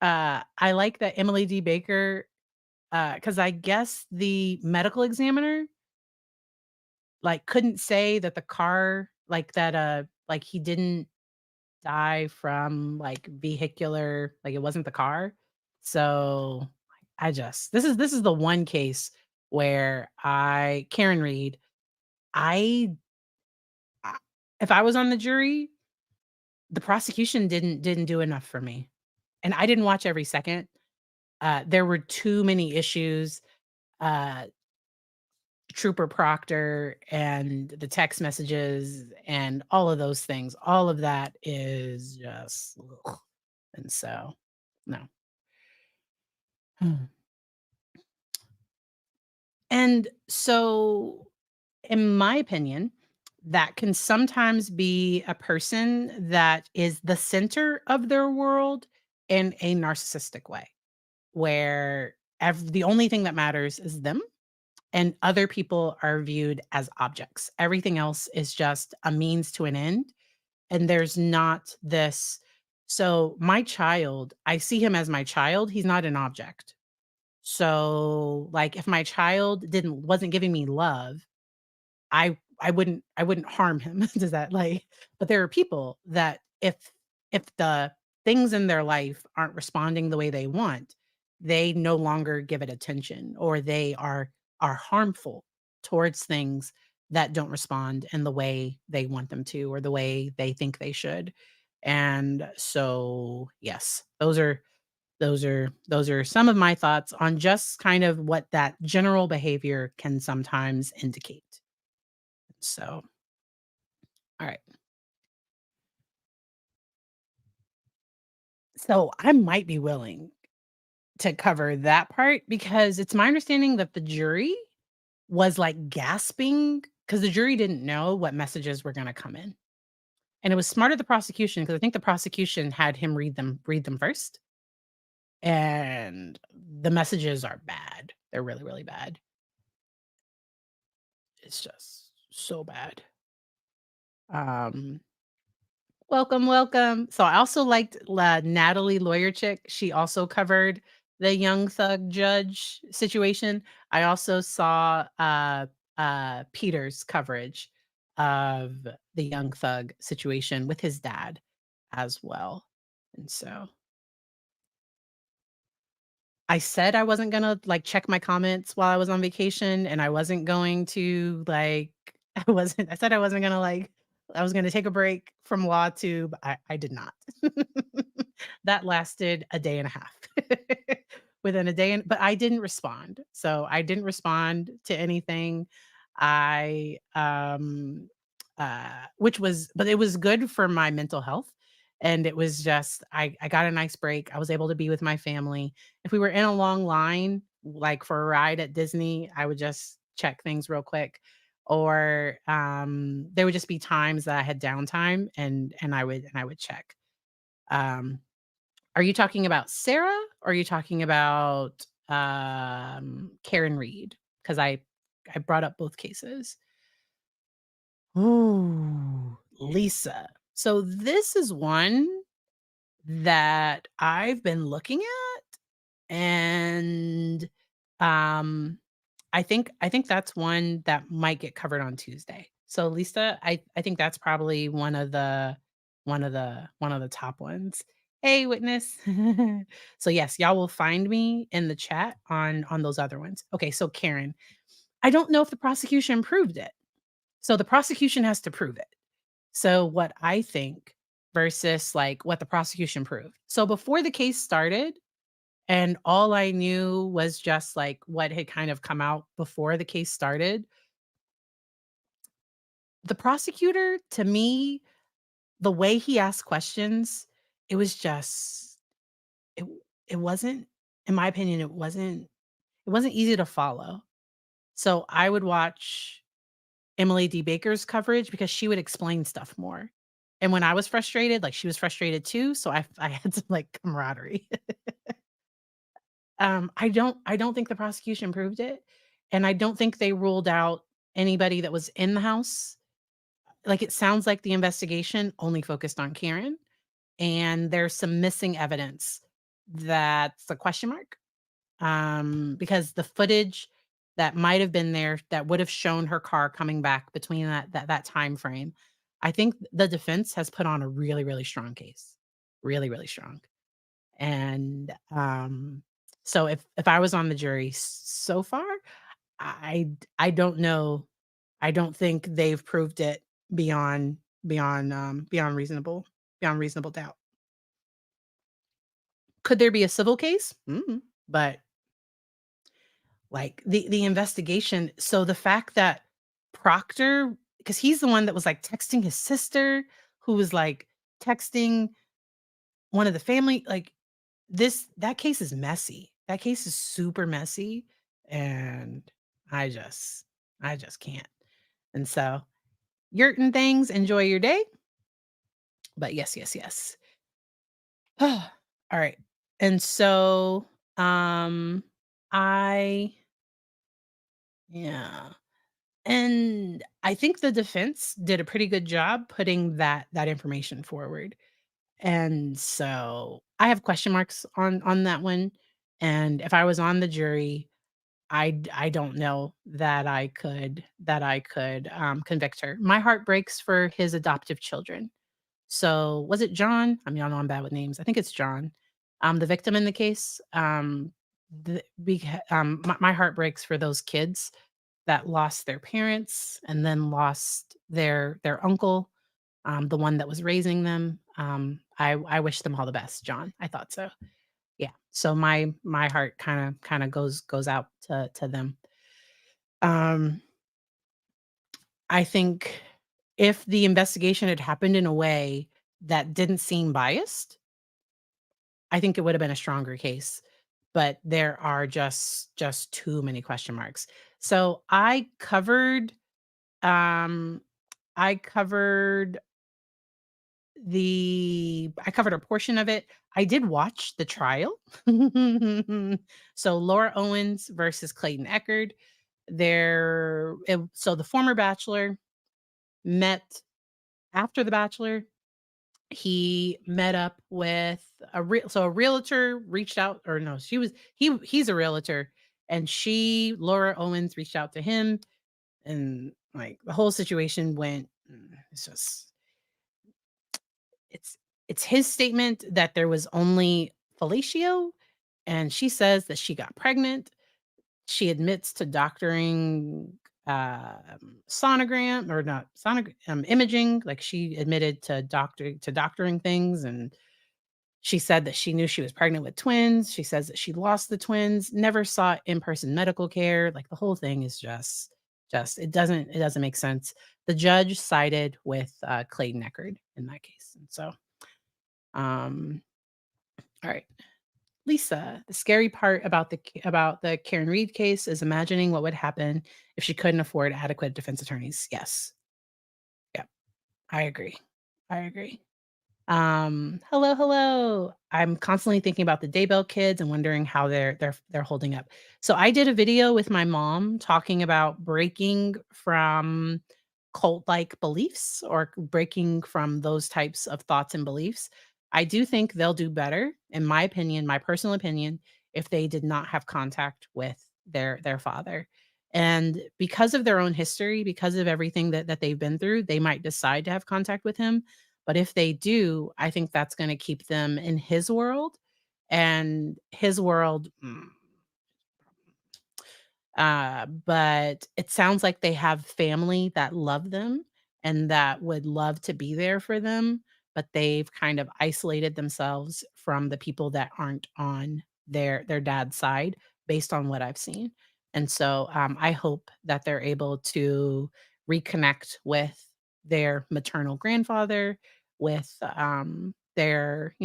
S1: I like that Emily D. Baker because I guess the medical examiner, like, couldn't say that the car like, that, like, he didn't die from, like, vehicular like, it wasn't the car. So, I just this is the one case where Karen Reed, I I if I was on the jury, the prosecution didn't do enough for me, and I didn't watch every second. There were too many issues. Uh Trooper Proctor and the text messages and all of those things, all of that is just ugh, and so, no. Hmm. And so, in my opinion, that can sometimes be a person that is the center of their world in a narcissistic way, where the only thing that matters is them and other people are viewed as objects. Everything else is just a means to an end, and there's not this so my child, I see him as my child, he's not an object. So, like, if my child wasn't giving me love, I wouldn't harm him. Does that like but there are people that if the things in their life aren't responding the way they want, they no longer give it attention or they are harmful towards things that don't respond in the way they want them to or the way they think they should. And so, yes, those are some of my thoughts on just kind of what that general behavior can sometimes indicate. So, all right. So I might be willing to cover that part because it's my understanding that the jury was like gasping because the jury didn't know what messages were going to come in. And it was smart of the prosecution because I think the prosecution had him read them first. And the messages are bad. They're really, really bad. It's just so bad. Um Welcome, welcome. So I also liked Natalie Lawyer Chick. She also covered the young thug judge situation. I also saw Peter's coverage of the young thug situation with his dad as well. And so I said I wasn't gonna, like, check my comments while I was on vacation, and I wasn't going to, like I said I wasn't gonna, like I was gonna take a break from law too, but I did not. That lasted a day and a half. Within a day and but I didn't respond. So, I didn't respond to anything. I, which was but it was good for my mental health, and it was just I got a nice break. I was able to be with my family. If we were in a long line, like for a ride at Disney, I would just check things real quick. Or there would just be times that I had downtime and I would check. Um, are you talking about Sarah or are you talking about Karen Reed? Because I brought up both cases. Ooh, Lisa. So this is one that I've been looking at and um I think that's one that might get covered on Tuesday. So Lisa, I think that's probably one of the top ones. Hey, witness. So yes, y'all will find me in the chat on those other ones. Okay, so Karen, I don't know if the prosecution proved it. So the prosecution has to prove it. So what I think versus like what the prosecution proved. So before the case started, and all I knew was just like what had kind of come out before the case started, the prosecutor, to me, the way he asked questions, it was just it it wasn't, in my opinion, it wasn't easy to follow. So I would watch Emily D. Baker's coverage because she would explain stuff more. And when I was frustrated, like, she was frustrated too, so I had some, like, camaraderie. I don't think the prosecution proved it, and I don't think they ruled out anybody that was in the house. Like, it sounds like the investigation only focused on Karen, and there's some missing evidence that's a question mark. Because the footage that might have been there that would have shown her car coming back between that time frame, I think the defense has put on a really, really strong case. Really, really strong. And, so if I was on the jury so far, I don't know. I don't think they've proved it beyond beyond reasonable doubt. Could there be a civil case? But like, the investigation, so the fact that Proctor, because he's the one that was, like, texting his sister, who was, like, texting one of the family, like, that case is messy. That case is super messy, and I just I just can't. And so, yurtin things, enjoy your day, but yes, yes, yes. Alright. And so, um, I yeah. And I think the defense did a pretty good job putting that information forward. And so I have question marks on that one. And if I was on the jury, I don't know that I could convict her. My heart breaks for his adoptive children. So was it John? I mean, I know I'm bad with names. I think it's John. The victim in the case. My heart breaks for those kids that lost their parents and then lost their uncle, the one that was raising them. I wish them all the best, John. I thought so. Yeah. So my heart kinda goes out to them. Um, I think if the investigation had happened in a way that didn't seem biased, I think it would have been a stronger case. But there are just too many question marks. So um I covered I covered a portion of it. I did watch the trial. So Laura Owens versus Clayton Echard. So the former bachelor met after the bachelor. He met up with a realtor reached out, or no, he's a realtor, and Laura Owens reached out to him, and like the whole situation went. It's just it's it's his statement that there was only fellatio, and she says that she got pregnant. She admits to doctoring, sonogram or not imaging, like, she admitted to doctoring things, and she said that she knew she was pregnant with twins. She says that she lost the twins, never sought in-person medical care. Like, the whole thing is just it doesn't make sense. The judge sided with, Clayton Echard in that case, and so, um, alright. Lisa, the scary part about the Karen Reed case is imagining what would happen if she couldn't afford adequate defense attorneys. Yes. Yeah, I agree. I agree. Hello, hello. I'm constantly thinking about the Daybell kids and wondering how they're holding up. So I did a video with my mom talking about breaking from cult-like beliefs or breaking from those types of thoughts and beliefs. I do think they'll do better, in my opinion, my personal opinion, if they did not have contact with their father. And because of their own history, because of everything that they've been through, they might decide to have contact with him, But if they do, I think that's gonna keep them in his world, and his world, but it sounds like they have family that love them and that would love to be there for them, but they've kind of isolated themselves from the people that aren't on their dad's side based on what I've seen. And so I hope that they're able to reconnect with their maternal grandfather, with their,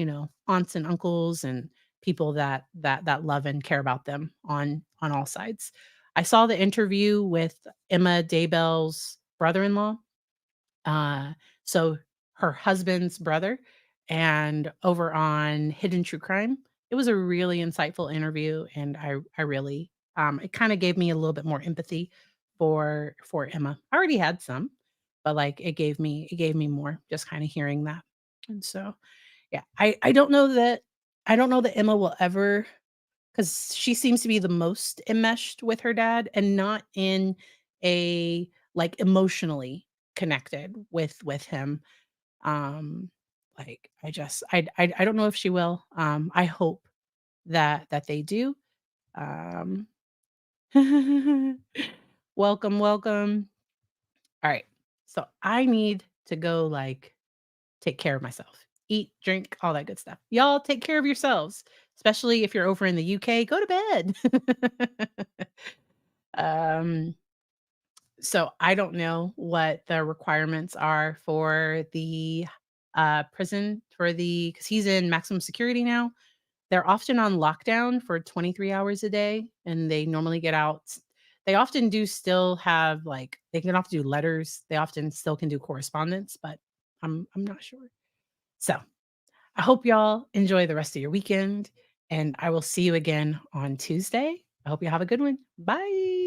S1: aunts and uncles and people that love and care about them on all sides. I saw the interview with Emma Daybell's brother-in-law, uh, so her husband's brother, and over on Hidden True Crime. It was a really insightful interview, and I really, it kinda gave me a little bit more empathy for Emma. I already had some, but, like, it gave me more just kinda hearing that. And so, yeah, I don't know that Emma will ever, 'cause she seems to be the most enmeshed with her dad and not in a, like, emotionally connected with him. Um, like, I don't know if she will. I hope that they do. Um Welcome, welcome. Alright, so I need to go, like, take care of myself. Eat, drink, all that good stuff. Y'all take care of yourselves, especially if you're over in the UK, go to bed. Um, so I don't know what the requirements are for the, prison for the, because he's in maximum security now. They're often on lockdown for 23 hours a day, and they normally get out. They often do still have, like, they can often do letters, they often still can do correspondence, but I'm not sure. So, I hope y'all enjoy the rest of your weekend, and I will see you again on Tuesday. I hope you have a good one. Bye.